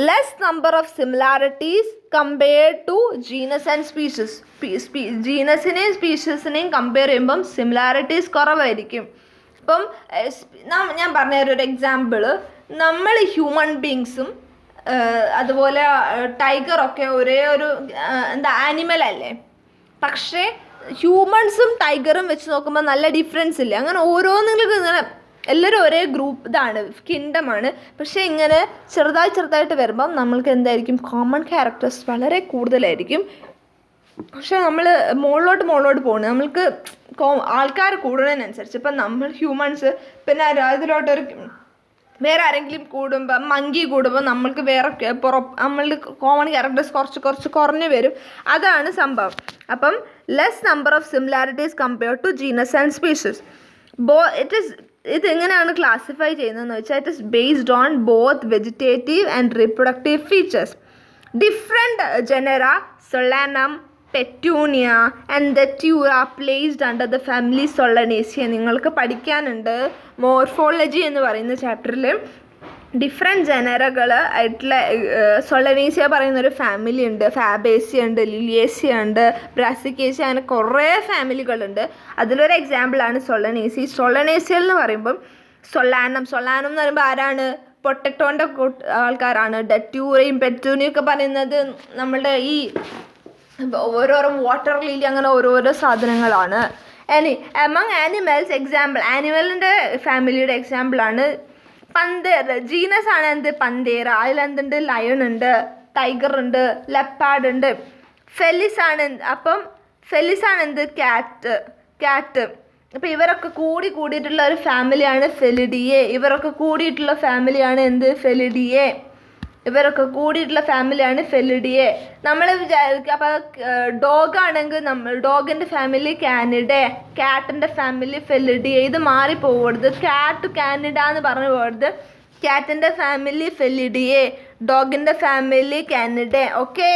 Less number of similarities compared to genus and species. ജീനസിനെയും സ്പീഷീസിനെയും കമ്പയർ ചെയ്യുമ്പം സിമിലാരിറ്റീസ് കുറവായിരിക്കും. ഇപ്പം ഞാൻ പറഞ്ഞൊരു എക്സാമ്പിൾ, നമ്മൾ ഹ്യൂമൻ ബീങ്സും അതുപോലെ ടൈഗറൊക്കെ ഒരേ ഒരു ആനിമൽ അല്ലേ, പക്ഷേ ഹ്യൂമൻസും ടൈഗറും വെച്ച് നോക്കുമ്പോൾ നല്ല ഡിഫറൻസ് ഇല്ലേ. അങ്ങനെ ഓരോന്നിലും ഇങ്ങനെ എല്ലാവരും ഒരേ ഗ്രൂപ്പ് ഇതാണ്, കിങ്ഡമാണ്. പക്ഷേ ഇങ്ങനെ ചെറുതായിട്ട് വരുമ്പം നമ്മൾക്ക് എന്തായിരിക്കും? കോമൺ ക്യാരക്ടേഴ്സ് വളരെ കൂടുതലായിരിക്കും. പക്ഷേ നമ്മൾ മുകളിലോട്ട് പോകുന്നത് നമ്മൾക്ക് ആൾക്കാർ കൂടുന്നതിനനുസരിച്ച്, ഇപ്പം നമ്മൾ ഹ്യൂമൻസ് പിന്നെ അതിലോട്ടൊരു വേറെ ആരെങ്കിലും കൂടുമ്പോൾ, മങ്കി കൂടുമ്പോൾ നമ്മൾക്ക് വേറെ നമ്മളുടെ കോമൺ ക്യാരക്ടേഴ്സ് കുറച്ച് കുറഞ്ഞു വരും. അതാണ് സംഭവം. അപ്പം less number of similarities compared to genus and species. ഇത് എങ്ങനെയാണ് ക്ലാസിഫൈ ചെയ്യുന്നതെന്ന് വെച്ചാൽ it is based on both vegetative and reproductive features. Different genera Solanum, Petunia and Datura placed under the family Solanaceae. നിങ്ങൾക്ക് പഠിക്കാനുണ്ട് മോർഫോളജി എന്ന് പറയുന്ന ചാപ്റ്ററിൽ. Different ജനറകൾ ആയിട്ടുള്ള സൊളനേസിയ പറയുന്നൊരു ഫാമിലി ഉണ്ട്. ഫാബേസിയ ഉണ്ട്, ലിലിയേസിയ ഉണ്ട്, ബ്രാസിക്കേസിയ, അങ്ങനെ കുറേ ഫാമിലികളുണ്ട്. അതിലൊരു എക്സാമ്പിളാണ് സൊളനേസി. സൊളനേസിയ എന്ന് പറയുമ്പം സൊളാനം എന്ന് പറയുമ്പോൾ ആരാണ്? പൊട്ടറ്റോൻ്റെ ആൾക്കാരാണ്. ഡറ്റ്യൂറയും പെറ്റൂണിയും ഒക്കെ പറയുന്നത് നമ്മളുടെ ഈ ഓരോരോ വാട്ടർ ലില്ലി, അങ്ങനെ ഓരോരോ സാധനങ്ങളാണ്. എമംഗ് ആനിമൽസ് എക്സാമ്പിൾ, ആനിമലിൻ്റെ ഫാമിലിയുടെ എക്സാമ്പിളാണ് പന്തേർ. ജീനസ് ആണ് എന്ത്? പന്തേർ. അതിലെന്തുണ്ട്? ലയൺ ഉണ്ട്, ടൈഗർ ഉണ്ട്, ലെപ്പാർഡ് ഉണ്ട്. ഫെലിസ് ആണ് എന്ത്? ക്യാറ്റ്. അപ്പോൾ ഇവരൊക്കെ കൂടിയിട്ടുള്ള ഒരു ഫാമിലിയാണ് ഫെലിഡിയെ. ഇവരൊക്കെ കൂടിയിട്ടുള്ള ഫാമിലിയാണ് എന്ത്? ഫെലിഡിയെ. നമ്മൾ വിചാരിക്കുക അപ്പോൾ ഡോഗാണെങ്കിൽ ഡോഗിൻ്റെ ഫാമിലി കാനിഡെ, ക്യാറ്റിൻ്റെ ഫാമിലി ഫെലിഡിയെ. ഇത് മാറിപ്പോകരുത്. ക്യാറ്റ് കാനിഡ എന്ന് പറഞ്ഞു പോകരുത്. ക്യാറ്റിൻ്റെ ഫാമിലി ഫെലിഡിയെ, ഡോഗിൻ്റെ ഫാമിലി കാനിഡെ. ഓക്കെ,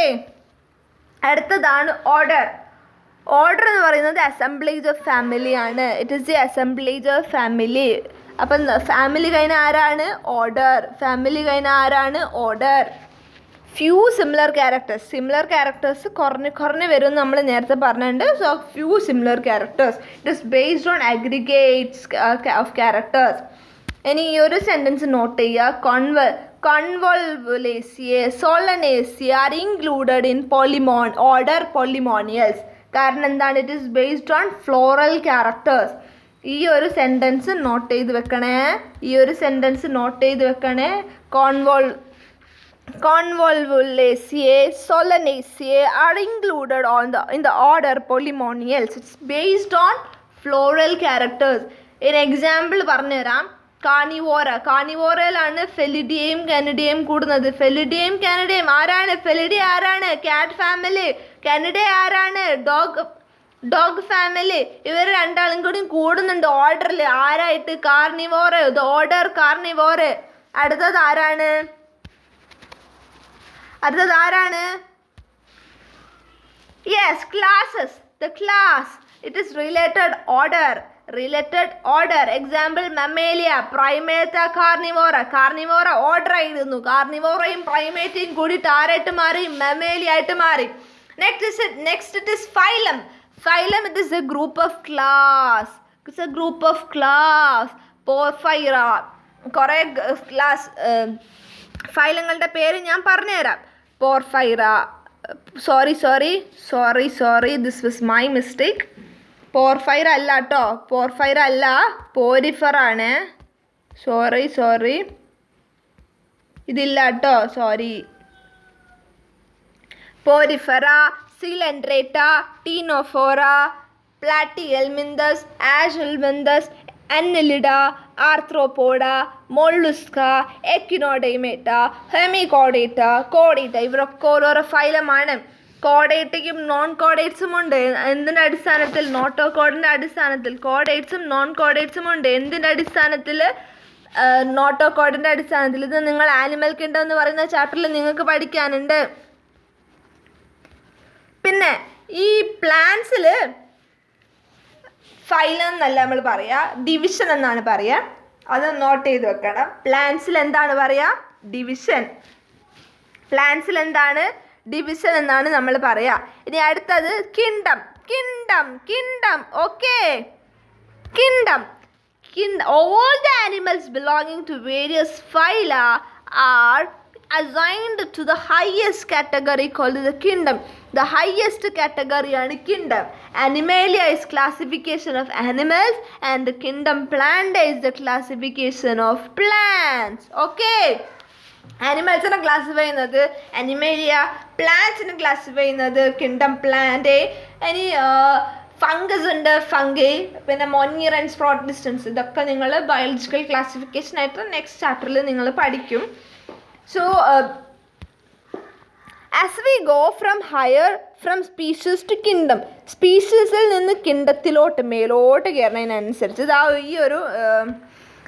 അടുത്തതാണ് ഓർഡർ. ഓർഡർ എന്ന് പറയുന്നത് അസംബ്ലേജ് ഓഫ് ഫാമിലിയാണ്. It is the assemblage of family. അപ്പം ഫാമിലി കഴിഞ്ഞാൽ ആരാണ്? ഓർഡർ. ഫ്യൂ സിമിലർ ക്യാരക്ടേഴ്സ് കുറഞ്ഞ് വരും എന്ന് നമ്മൾ നേരത്തെ പറഞ്ഞിട്ടുണ്ട്. So few similar characters. It is based on aggregates of characters. ഇനി ഈ ഒരു സെൻറ്റൻസ് നോട്ട് ചെയ്യുക. Convolvulaceae, Solanaceae are included in order Polynomials. കാരണം എന്താണ്? It is based on floral characters. ഈ ഒരു സെൻറ്റൻസ് നോട്ട് ചെയ്ത് വെക്കണേ. Convolvulaceae, Solanaceae are included in the order Polynomials. It's based on floral characters. In example പറഞ്ഞുതരാം. കാർണിവോറയിലാണ് ഫെലിഡിയയും കാനിഡയും കൂടുന്നത്. ഫെലിഡിയയും കാനിഡയും ആരാണ്? ഫെലിഡിയ ആരാണ്? Cat family. കാനിഡ ആരാണ്? Dog family. ഇവർ രണ്ടാളും കൂടി കൂടുന്നുണ്ട് ഓർഡറിൽ. ആരായിട്ട്? കാർണിവോറ്. Order Carnivora. അടുത്തത് ആരാണ്? Yes, classes. The class. It is related order. Example Mammalia, Primata, Carnivora order ആയിരുന്നു. കാർണിവോറയും പ്രൈമേറ്റയും കൂടിയിട്ട് ആരായിട്ട് മാറി? മെമേലിയ ആയിട്ട് മാറി. Next it is phylum. It is a group of class. Porphyra. കുറേ ക്ലാസ് ഫൈലങ്ങളുടെ പേര് ഞാൻ പറഞ്ഞുതരാം. Porphyra. Sorry, this was my mistake. Porphyra അല്ല കേട്ടോ, പോരിഫറാണ്. സോറി, ഇതില്ല കേട്ടോ, sorry. Porifera, Coelenterata, Ctenophora, Platyhelminthes, Aschelminthes, Annelida, Arthropoda, Mollusca, Echinodermata, Hemichordata, കോഡേറ്റ. ഇവരൊക്കെ ഓരോരോ ഫൈലമാണ്. കോഡേറ്റയും നോൺ കോഡേറ്റ്സും ഉണ്ട്. എന്തിൻ്റെ അടിസ്ഥാനത്തിൽ? നോട്ടോകോഡിൻ്റെ അടിസ്ഥാനത്തിൽ. കോഡേറ്റ്സും നോൺ കോഡേറ്റ്സും ഉണ്ട്. എന്തിൻ്റെ അടിസ്ഥാനത്തിൽ? നോട്ടോകോഡിൻ്റെ അടിസ്ഥാനത്തിൽ. ഇത് നിങ്ങൾ ആനിമൽ കിങ്ഡം എന്ന് പറയുന്ന ചാപ്റ്ററിൽ നിങ്ങൾക്ക് പഠിക്കാനുണ്ട്. പിന്നെ ഈ പ്ലാന്റ്സിൽ ഫൈലം എന്നല്ല നമ്മൾ പറയുക, ഡിവിഷൻ എന്നാണ് പറയുക. അത് നോട്ട് ചെയ്ത് വെക്കണം. പ്ലാന്റ്സിൽ എന്താണ് പറയുക? ഡിവിഷൻ. പ്ലാന്റ്സിൽ എന്താണ്? ഡിവിഷൻ എന്നാണ് നമ്മൾ പറയുക. ഇനി അടുത്തത് kingdom. Kingdom kingdom okay. Kingdom. All the animals belonging to various phyla are assigned to the highest category called the kingdom. The highest category ആണ് kingdom. Animalia is classification of animals and the kingdom Planta is the classification of plants. Okay. ആനിമൽസിനെ classify ചെയ്യുന്നത് Animalia, പ്ലാന്റ്സിനെ classify ചെയ്യുന്നത് kingdom plant. ഇനി fungus ഉണ്ട്, fungi, പിന്നെ monerans, പ്രോട്ടിസ്റ്റൻസ്, ഇതൊക്കെ നിങ്ങൾ ബയോളജിക്കൽ ക്ലാസിഫിക്കേഷൻ ആയിട്ട് നെക്സ്റ്റ് ചാപ്റ്ററിൽ നിങ്ങൾ പഠിക്കും. So as we go from higher from species to kingdom, സ്പീഷീസിൽ നിന്ന് കിങ്ഡത്തിലോട്ട് മേലോട്ട് കയറുന്നതിനനുസരിച്ച് ഈ ഒരു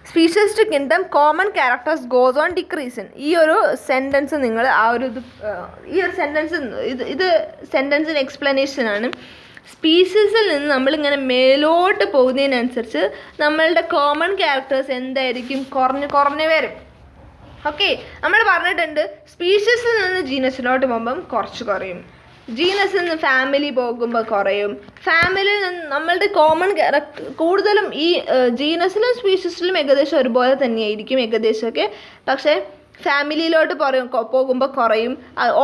species to kingdom common characters goes on decreasing. ഈ ഒരു സെൻറ്റൻസ് നിങ്ങൾ ഈ ഒരു സെൻറ്റൻസ് ഇത് സെൻറ്റൻസിന് എക്സ്പ്ലനേഷനാണ്. സ്പീഷീസിൽ നിന്ന് നമ്മളിങ്ങനെ മേലോട്ട് പോകുന്നതിനനുസരിച്ച് നമ്മളുടെ കോമൺ ക്യാരക്ടേഴ്സ് എന്തായിരിക്കും? കുറഞ്ഞ് വരും. ഓക്കെ, നമ്മൾ പറഞ്ഞിട്ടുണ്ട് സ്പീഷീസിൽ നിന്ന് ജീനസിലോട്ട് പോകുമ്പം കുറയും, ജീനസിൽ നിന്ന് ഫാമിലി പോകുമ്പോൾ കുറയും, ഫാമിലിയിൽ നിന്ന് നമ്മളുടെ കോമൺ ക്യാരക്ടർ കൂടുതലും ഈ ജീനസിലും സ്പീഷീസിലും ഏകദേശം ഒരുപോലെ തന്നെയായിരിക്കും ഏകദേശമൊക്കെ. പക്ഷേ ഫാമിലിയിലോട്ട് പോകുമ്പോൾ കുറയും,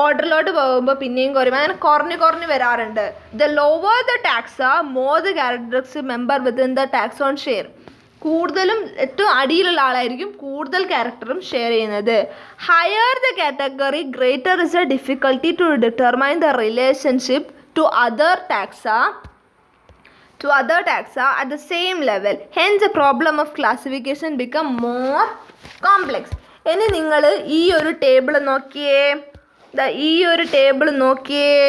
ഓർഡറിലോട്ട് പോകുമ്പോൾ പിന്നെയും കുറയും, അങ്ങനെ കുറഞ്ഞ് വരാറുണ്ട്. The lower the taxa more the characteristic member within the taxon share. കൂടുതലും ഏറ്റവും അടിയിലുള്ള ആളായിരിക്കും കൂടുതൽ ക്യാരക്ടറും ഷെയർ ചെയ്യുന്നത്. Higher the category greater is the difficulty to determine the relationship to other taxa at the same level. Hence the problem of classification become more complex. ഇനി നിങ്ങൾ ഈ ഒരു ടേബിൾ നോക്കിയേ, ഈ ഒരു ടേബിൾ നോക്കിയേ.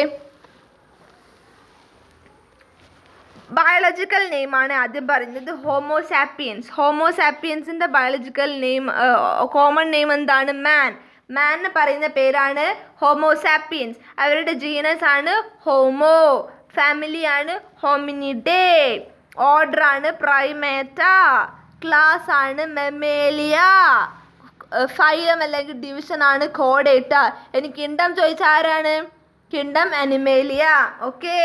ബയോളജിക്കൽ നെയിമാണ് ആദ്യം പറയുന്നത് ഹോമോസാപ്പിയൻസ്. ഹോമോസാപ്പിയൻസിൻ്റെ ബയോളജിക്കൽ നെയിം കോമൺ നെയിം എന്താണ്? മാൻ പറയുന്ന പേരാണ് ഹോമോസാപ്പിയൻസ്. അവരുടെ ജീനസ് ആണ് ഹോമോ, ഫാമിലി ആണ് ഹോമിനിഡേ, ഓർഡർ ആണ് പ്രൈമേറ്റ, ക്ലാസ് ആണ് മെമേലിയ, ഫൈലം അല്ലെങ്കിൽ ഡിവിഷൻ ആണ് കോഡേറ്റ. ഇനി കിങ്ഡം ചോദിച്ചാൽ ആരാണ്? Kingdom Animalia. Okay.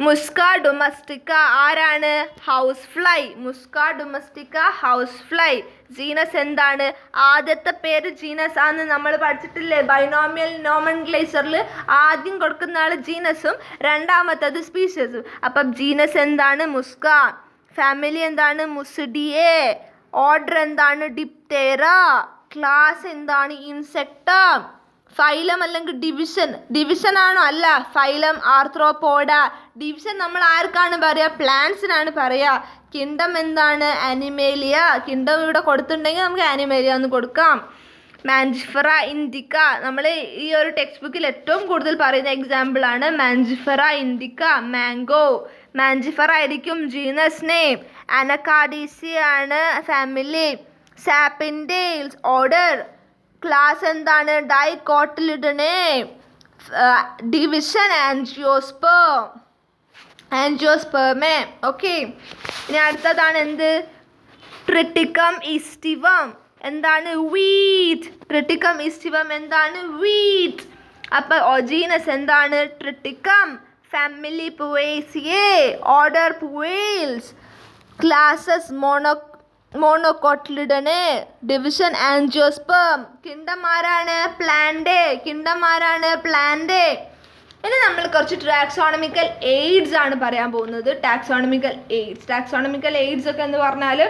Musca domestica ആരാണ്? House fly. Musca domestica house fly. Genus എന്താണ്? ആദ്യത്തെ പേര് ജീനസ് ആണെന്ന് നമ്മൾ പഠിച്ചിട്ടില്ലേ? ബൈനോമിയൽ നോമൻക്ലേച്ചറിൽ ആദ്യം കൊടുക്കുന്ന ആൾ ജീനസും രണ്ടാമത്തത് സ്പീഷീസും. അപ്പം ജീനസ് എന്താണ്? മുസ്ക. ഫാമിലി എന്താണ്? മുസിഡിയേ. ഓർഡർ എന്താണ്? ഡിപ്തേറ. ക്ലാസ് എന്താണ്? ഇൻസെക്ട. ഫൈലം അല്ലെങ്കിൽ ഡിവിഷൻ ആണോ? അല്ല, ഫൈലം ആർത്രോപോഡ. ഡിവിഷൻ നമ്മൾ ആർക്കാണ് പറയുക? പ്ലാന്റ്സിനാണ് പറയുക. കിങ്ഡം എന്താണ്? അനിമേലിയ. കിങ്ഡം ഇവിടെ കൊടുത്തിട്ടുണ്ടെങ്കിൽ നമുക്ക് അനിമേലിയ എന്ന് കൊടുക്കാം. മാൻജിഫറ ഇൻഡിക്ക. നമ്മൾ ഈ ഒരു ടെക്സ്റ്റ് ബുക്കിൽ ഏറ്റവും കൂടുതൽ പറയുന്ന എക്സാമ്പിളാണ് മാൻജിഫറ ഇൻഡിക്ക. മാംഗോ. മാൻജിഫറ ആയിരിക്കും ജീനസ് നെയിം. അനക്കാഡീസി ആണ് ഫാമിലി. സാപ്പിൻഡേൽസ് ഓർഡർ. ക്ലാസ് എന്താണ്? ഡൈകോട്ടിലിഡനെ. ഡിവിഷൻ ആൻജിയോസ്പേമേ. ഓക്കെ. ഇനി അടുത്തതാണ് എന്ത്? ട്രിട്ടിക്കം ഈസ്റ്റിവം. എന്താണ്? വീറ്റ്. ട്രിട്ടിക്കം ഈസ്റ്റിവം എന്താണ്? വീറ്റ്. അപ്പോൾ ജീനസ് എന്താണ്? Triticum. Family Poaceae. Order Poales. Classes Monocotyledonae. Division angiosperm. Kingdom ആരാണ്? പ്ലാന്റ്. ഇനി നമ്മൾ കുറച്ച് ടാക്സോണമിക്കൽ എയ്ഡ്സ് ആണ് പറയാൻ പോകുന്നത്. ടാക്സോണമിക്കൽ എയ്ഡ്സ് ഒക്കെ എന്ന് പറഞ്ഞാൽ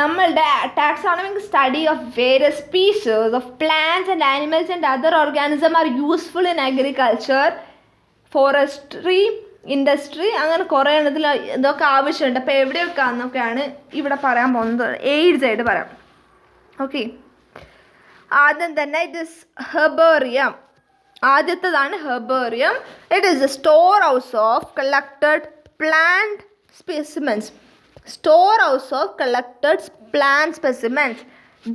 നമ്മളുടെ taxonomic study of various species of plants and animals and other organism are useful in agriculture, forestry, industry, അങ്ങനെ കുറേ എണ്ണത്തിൽ ഇതൊക്കെ ആവശ്യമുണ്ട്. അപ്പോൾ എവിടെയൊക്കെ എന്നൊക്കെയാണ് ഇവിടെ പറയാൻ പോകുന്നത്. എയ്ഡ്സ് ആയിട്ട് പറയാം. ഓക്കെ. ആദ്യം തന്നെ ഇറ്റ് ഇസ് ഹെർബേറിയം. ആദ്യത്തേതാണ് herbarium. It is A store house of collected plant specimens. Store house of collected plant specimens.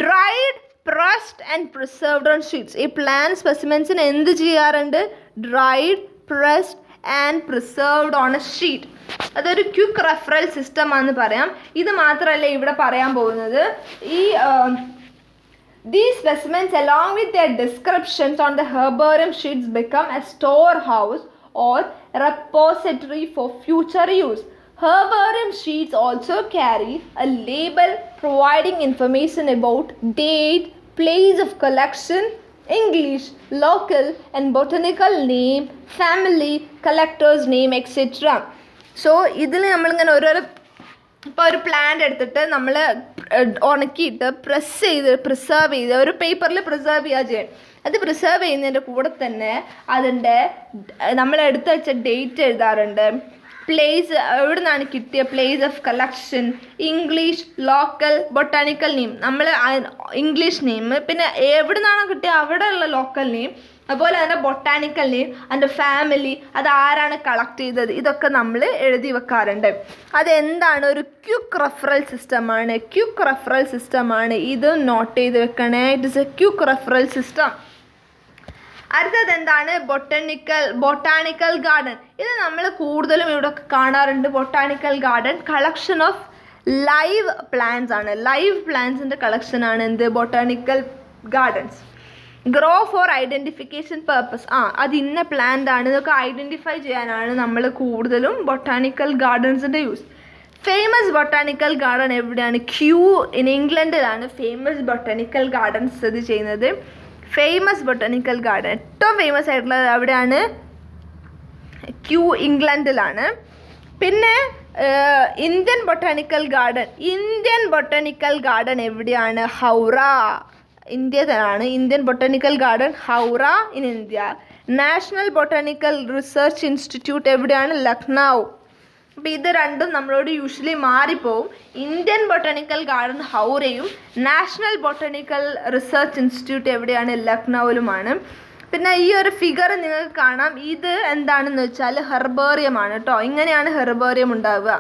Dried, pressed and preserved on sheets. ഈ പ്ലാന്റ് സ്പെസിമെൻസിന് എന്ത് ചെയ്യാറുണ്ട്? Dried, pressed and preserved on A sheet. അതൊരു quick referral system ആണെന്ന് പറയാം. ഇത് മാത്രമല്ല ഇവിടെ പറയാൻ പോകുന്നത്. These specimens along with their descriptions on the herbarium sheets become a storehouse or repository for future use. Herbarium sheets also carry a label providing information about date, place of collection, English, local and botanical name, family, collector's name, etc. So ഇതിൽ നമ്മളിങ്ങനെ ഓരോരോ ഇപ്പോൾ ഒരു plant എടുത്തിട്ട് നമ്മൾ ഉണക്കിയിട്ട് press ചെയ്ത് preserve ചെയ്ത് ഒരു പേപ്പറിൽ പ്രിസർവ് ചെയ്യുക ചെയ്യും. അത് പ്രിസർവ് ചെയ്യുന്നതിൻ്റെ കൂടെ തന്നെ അതിൻ്റെ നമ്മൾ എടുത്ത് വെച്ച ഡേറ്റ് എഴുതാറുണ്ട്, പ്ലേസ് എവിടെ നിന്നാണ് കിട്ടിയ, place of collection, English, local, botanical name, നമ്മൾ ഇംഗ്ലീഷ് നെയിം, പിന്നെ എവിടെ നിന്നാണോ കിട്ടിയ അവിടെയുള്ള ലോക്കൽ നെയിം, അതുപോലെ തന്നെ ബൊട്ടാണിക്കൽ നെയിം, അതിൻ്റെ ഫാമിലി, അത് ആരാണ് കളക്ട് ചെയ്തത്, ഇതൊക്കെ നമ്മൾ എഴുതി വെക്കാറുണ്ട്. അതെന്താണ്? ഒരു ക്വിക്ക് റെഫറൽ സിസ്റ്റമാണ്. ക്വിക്ക് റെഫറൽ സിസ്റ്റമാണ്. ഇത് നോട്ട് ചെയ്ത് വെക്കണേ. It is a quick referral system. അടുത്തത് എന്താണ്? Botanical garden. ഇത് നമ്മൾ കൂടുതലും ഇവിടെ കാണാറുണ്ട്. Botanical garden collection of live plants ആണ്. ലൈവ് പ്ലാന്റ്സിൻ്റെ കളക്ഷനാണ് എന്ത്? Botanical gardens. Grow for identification purpose. അത് ഇന്ന പ്ലാന്റ് ആണ്, ഇതൊക്കെ ഐഡൻറ്റിഫൈ ചെയ്യാനാണ് നമ്മൾ കൂടുതലും ബൊട്ടാണിക്കൽ ഗാർഡൻസിൻ്റെ യൂസ്. ഫേമസ് ബൊട്ടാണിക്കൽ ഗാർഡൻ എവിടെയാണ്? ഇംഗ്ലണ്ടിലാണ് ഫേമസ് ബൊട്ടാണിക്കൽ ഗാർഡൻ സ്ഥിതി ചെയ്യുന്നത്. ഫേമസ് ബൊട്ടാണിക്കൽ ഗാർഡൻ ഏറ്റവും ഫേമസ് ആയിട്ടുള്ളത് എവിടെയാണ്? ഇംഗ്ലണ്ടിലാണ്. പിന്നെ ഇന്ത്യൻ ബൊട്ടാണിക്കൽ ഗാർഡൻ എവിടെയാണ്? ഹൗറ, ഇന്ത്യയിലാണ് Indian botanical garden, Howrah in India. National Botanical Research Institute എവിടെയാണ്? ലക്നൗ. അപ്പോൾ ഇത് രണ്ടും നമ്മളോട് യൂഷ്വലി മാറിപ്പോവും. ഇന്ത്യൻ ബൊട്ടാണിക്കൽ ഗാർഡൻ ഹൗറയും നാഷണൽ ബൊട്ടാണിക്കൽ റിസർച്ച് ഇൻസ്റ്റിറ്റ്യൂട്ട് എവിടെയാണ്? ലക്നൌവിലുമാണ്. പിന്നെ ഈ ഒരു ഫിഗർ നിങ്ങൾക്ക് കാണാം. ഇത് എന്താണെന്ന് വെച്ചാൽ ഹെർബേറിയമാണ് കേട്ടോ. ഇങ്ങനെയാണ് ഹെർബേറിയം ഉണ്ടാവുക.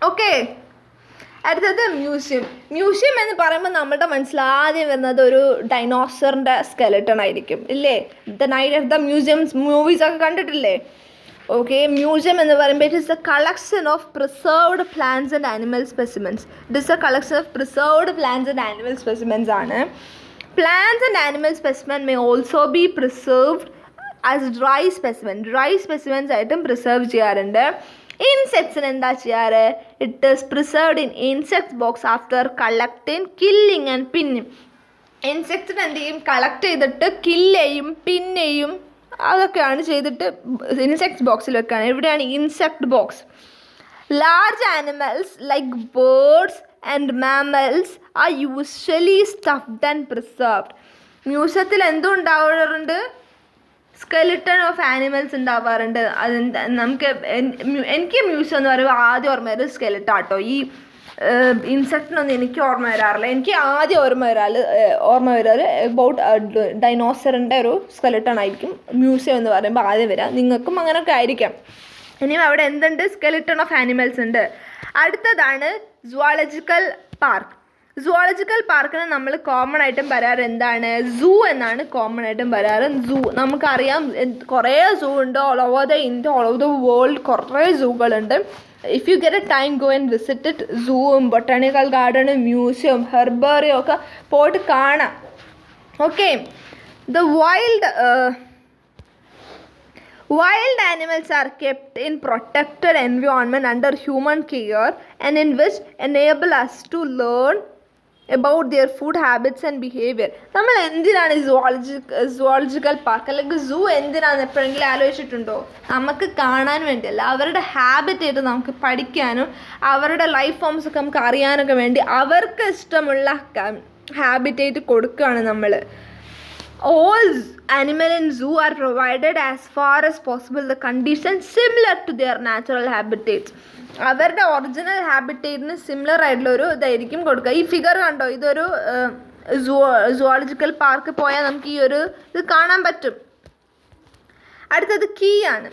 ഓക്കെ, അടുത്തത് മ്യൂസിയം എന്ന് പറയുമ്പോൾ നമ്മുടെ മനസ്സിൽ ആദ്യം വരുന്നത് ഒരു ഡൈനോസറിൻ്റെ സ്കെലട്ടൺ ആയിരിക്കും, ഇല്ലേ? The night of the museums മൂവീസൊക്കെ കണ്ടിട്ടില്ലേ? ഓക്കെ, മ്യൂസിയം എന്ന് പറയുമ്പോൾ it is a collection of preserved plants and animal specimens. It is a collection of preserved plants and animal specimens ആണ്. Plants and animal specimen may also be preserved as dry specimens ആയിട്ടും preserve ചെയ്യാറുണ്ട്. ഇൻസെക്ട്സിന് എന്താ ചെയ്യാറ്? It is preserved in insects box after collecting, killing and pinning. ഇൻസെക്ട്സിന് എന്ത് ചെയ്യും? Collect ചെയ്തിട്ട് കില്ലെയും പിന്നെയും അതൊക്കെയാണ് ചെയ്തിട്ട് ഇൻസെക്ട്സ് ബോക്സിൽ വെക്കുകയാണ്. എവിടെയാണ് insect box? Large animals like birds and mammals are usually stuffed and preserved. മ്യൂസിയത്തിൽ എന്തും ഉണ്ടാവാറുണ്ട്? സ്കെലിട്ടൺ ഓഫ് ആനിമൽസ് ഉണ്ടാവാറുണ്ട്. അതെന്താ എനിക്ക് മ്യൂസിയം എന്ന് പറയുമ്പോൾ ആദ്യം ഓർമ്മ വരുന്നത് സ്കെലിട്ടാട്ടോ. ഈ ഇൻസെക്റ്റിനൊന്നും എനിക്ക് ഓർമ്മ വരാറില്ല. എനിക്ക് ആദ്യം ഓർമ്മ വരാറ് അബൌട്ട് ഡൈനോസറിൻ്റെ ഒരു സ്കെലിട്ടൺ ആയിരിക്കും മ്യൂസിയം എന്ന് പറയുമ്പോൾ ആദ്യം വരാം. നിങ്ങൾക്കും അങ്ങനെയൊക്കെ ആയിരിക്കാം. ഇനിയും അവിടെ എന്തുണ്ട്? സ്കെലിട്ടൺ ഓഫ് ആനിമൽസ് ഉണ്ട്. അടുത്തതാണ് സുവോളജിക്കൽ പാർക്ക്. സുവോളജിക്കൽ പാർക്കിന് നമ്മൾ കോമൺ ആയിട്ടും പറയാറ് എന്താണ്? സൂ എന്നാണ് കോമൺ ആയിട്ടും പറയാറ്. സൂ നമുക്കറിയാം, കുറേ സൂ ഉണ്ട് all over the India, all over the world കുറേ സൂകളുണ്ട്. If you get a time go and visit it. സൂവും ബൊട്ടാണിക്കൽ ഗാർഡനും മ്യൂസിയം ഹെർബേറിയം ഒക്കെ പോയിട്ട് കാണാം. Okay, the Wild animals are kept in protected environment under human care and in which enable us to learn about their food habits and behavior. നമ്മൾ എന്തിനാണ് zoological park അല്ലെങ്കിൽ സൂ എന്തിനാണ് എപ്പോഴെങ്കിലും ആലോചിച്ചിട്ടുണ്ടോ? നമുക്ക് കാണാൻ വേണ്ടിയല്ല, അവരുടെ ഹാബിറ്റേറ്റ് നമുക്ക് പഠിക്കാനും അവരുടെ ലൈഫ് ഫോംസ് ഒക്കെ നമുക്ക് അറിയാനൊക്കെ വേണ്ടി അവർക്ക് ഇഷ്ടമുള്ള ഹാബിറ്റേറ്റ് കൊടുക്കുകയാണ് നമ്മൾ. All animal in zoo are provided as far as possible the conditions similar to their natural habitats. അവരുടെ ഒറിജിനൽ ഹാബിറ്റേറ്റിന് സിമിലർ ആയിട്ടുള്ള ഒരു ഇതായിരിക്കും കൊടുക്കുക. ഈ ഫിഗർ കണ്ടോ? ഇതൊരു സുവോളജിക്കൽ പാർക്ക് പോയാൽ നമുക്ക് ഈ ഒരു ഇത് കാണാൻ പറ്റും. അടുത്തത് കീ ആണ്.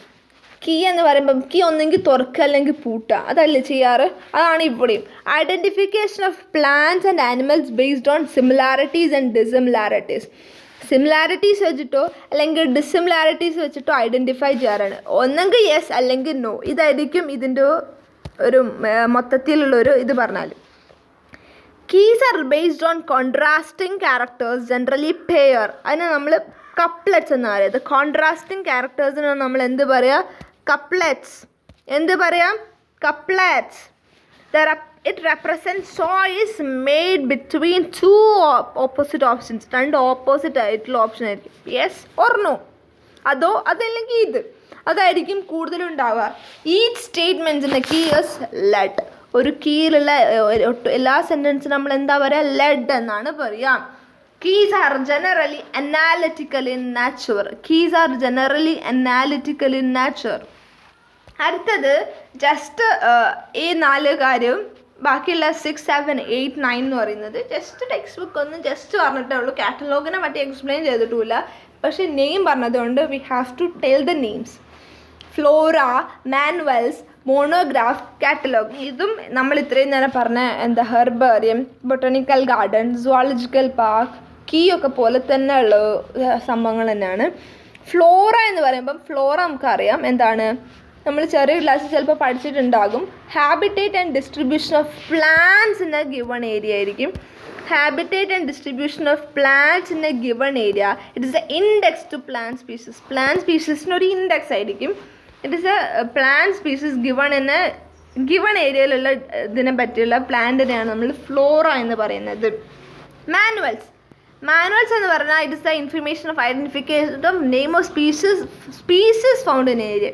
കീ എന്ന് പറയുമ്പം കീ ഒന്നെങ്കിൽ തുറക്കുക അല്ലെങ്കിൽ പൂട്ടുക, അതല്ലേ ചെയ്യാറ്? അതാണ് ഇവിടെയും. Identification of plants and animals based on similarities and dissimilarities. Similarities വെച്ചിട്ടോ അല്ലെങ്കിൽ ഡിസിമിലാരിറ്റീസ് വെച്ചിട്ടോ ഐഡൻറ്റിഫൈ ചെയ്യാറാണ്. ഒന്നെങ്കിൽ യെസ് അല്ലെങ്കിൽ നോ, ഇതായിരിക്കും ഇതിൻ്റെ ഒരു മൊത്തത്തിലുള്ളൊരു ഇത് പറഞ്ഞാൽ. Keys are based on contrasting characters, generally pair. അതിന് നമ്മൾ കപ്ലെറ്റ്സ് എന്ന് പറയുന്നത്. കോൺട്രാസ്റ്റിംഗ് ക്യാരക്ടേഴ്സിന് നമ്മൾ എന്ത് പറയുക? കപ്ലെറ്റ്സ്. എന്ത് പറയാം? Couplets. It represents choice made between two opposite options. രണ്ട് ഓപ്പോസിറ്റ് ആയിട്ടുള്ള ഓപ്ഷൻ ആയിരിക്കും. യെസ് ഓർ നോ, അതോ അതല്ലെങ്കിൽ ഇത്, അതായിരിക്കും കൂടുതലും ഉണ്ടാവുക. ഈച്ച് സ്റ്റേറ്റ്മെൻറ്റ്സിൻ്റെ കീ ഈസ് ലെഡ്. ഒരു കീയിലുള്ള എല്ലാ സെൻറ്റൻസും നമ്മൾ എന്താ പറയുക? ലെഡ് എന്നാണ് പറയുക. Keys are generally analytical in nature. Keys are generally analytical in nature. അടുത്തത് ജസ്റ്റ് ഈ 4 കാര്യം, ബാക്കിയുള്ള 6, 7, 8, 9 എന്ന് പറയുന്നത് ജസ്റ്റ് ടെക്സ്റ്റ് ബുക്ക് ഒന്ന് ജസ്റ്റ് പറഞ്ഞിട്ടേ ഉള്ളൂ. കാറ്റലോഗിനെ പറ്റി എക്സ്പ്ലെയിൻ ചെയ്തിട്ടുമില്ല. പക്ഷേ നെയിം പറഞ്ഞതുകൊണ്ട് we have to tell the names. Flora, manuals, monograph, catalogue. ഇതും നമ്മൾ ഇത്രയും നേരം പറഞ്ഞ herbarium, botanical garden, zoological park, key ഒക്കെ പോലെ തന്നെ ഉള്ള സംഭവങ്ങൾ തന്നെയാണ്. ഫ്ലോറ എന്ന് പറയുമ്പം ഫ്ലോറ നമുക്കറിയാം എന്താണ്, നമ്മൾ ചെറിയ ക്ലാസ്സിൽ ചിലപ്പോൾ പഠിച്ചിട്ടുണ്ടാകും. Habitat and distribution of plants in a given area ആയിരിക്കും. Habitat and distribution of plants in a given area. It is a index to plant species. Plant സ്പീഷീസിനൊരു ഇൻഡെക്സ് ആയിരിക്കും. It is a plant species given in a given ഏരിയയിലുള്ള ഇതിനെ പറ്റിയുള്ള പ്ലാന്റിനെയാണ് നമ്മൾ Flora എന്ന് പറയുന്നത്. Manuals. Manuals എന്ന് പറഞ്ഞാൽ it is the information of identification of name of species found in area.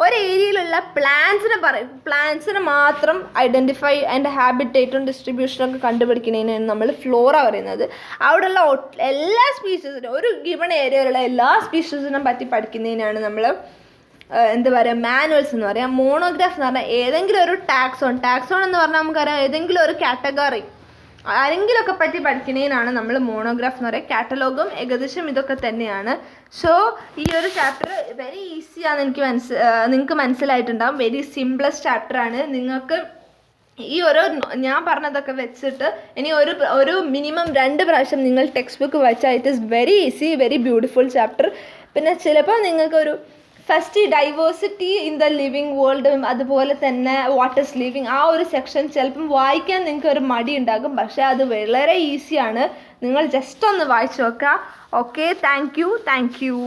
ഒരു ഏരിയയിലുള്ള പ്ലാന്റ്സിനെ മാത്രം ഐഡൻറ്റിഫൈ അതിൻ്റെ ഹാബിറ്റേറ്റും ഡിസ്ട്രിബ്യൂഷനും ഒക്കെ കണ്ടുപിടിക്കുന്നതിനാണ് നമ്മൾ ഫ്ലോറ പറയുന്നത്. അവിടെയുള്ള എല്ലാ സ്പീഷീസിനും, ഒരു ഗിവൺ ഏരിയയിലുള്ള എല്ലാ സ്പീഷീസിനും പറ്റി പഠിക്കുന്നതിനാണ് നമ്മൾ എന്താ പറയുക? മാനുവൽസ് എന്ന് പറയാം. മോണോഗ്രാഫ് എന്ന് പറഞ്ഞാൽ ഏതെങ്കിലും ഒരു ടാക്സോൺ എന്ന് പറഞ്ഞാൽ നമുക്കറിയാം ഏതെങ്കിലും ഒരു കാറ്റഗറി ആരെങ്കിലുമൊക്കെ പറ്റി പഠിക്കുന്നതിനാണ് നമ്മൾ മോണോഗ്രാഫ് എന്ന് പറയുക. കാറ്റലോഗും ഏകദേശം ഇതൊക്കെ തന്നെയാണ്. സോ ഈ ഒരു ചാപ്റ്റർ വെരി ഈസിയാണ്, നിങ്ങൾക്ക് മനസ്സിലായിട്ടുണ്ടാകും. വെരി സിംപ്ലസ്റ്റ് ചാപ്റ്ററാണ്. നിങ്ങൾക്ക് ഈ ഞാൻ പറഞ്ഞതൊക്കെ വെച്ചിട്ട് ഇനി ഒരു മിനിമം 2 പ്രാവശ്യം നിങ്ങൾ ടെക്സ്റ്റ് ബുക്ക് വായിച്ചാൽ it is very easy, very beautiful chapter. പിന്നെ ചിലപ്പോൾ നിങ്ങൾക്കൊരു first diversity in the living world, അതുപോലെ തന്നെ വാട്ട് ഈസ് ലിവിങ്, ആ ഒരു സെക്ഷൻ ചിലപ്പം വായിക്കാൻ നിങ്ങൾക്ക് ഒരു മടി ഉണ്ടാകും. പക്ഷേ അത് വളരെ ഈസിയാണ്. നിങ്ങൾ ജസ്റ്റ് ഒന്ന് വായിച്ച് നോക്കുക. Okay, thank you.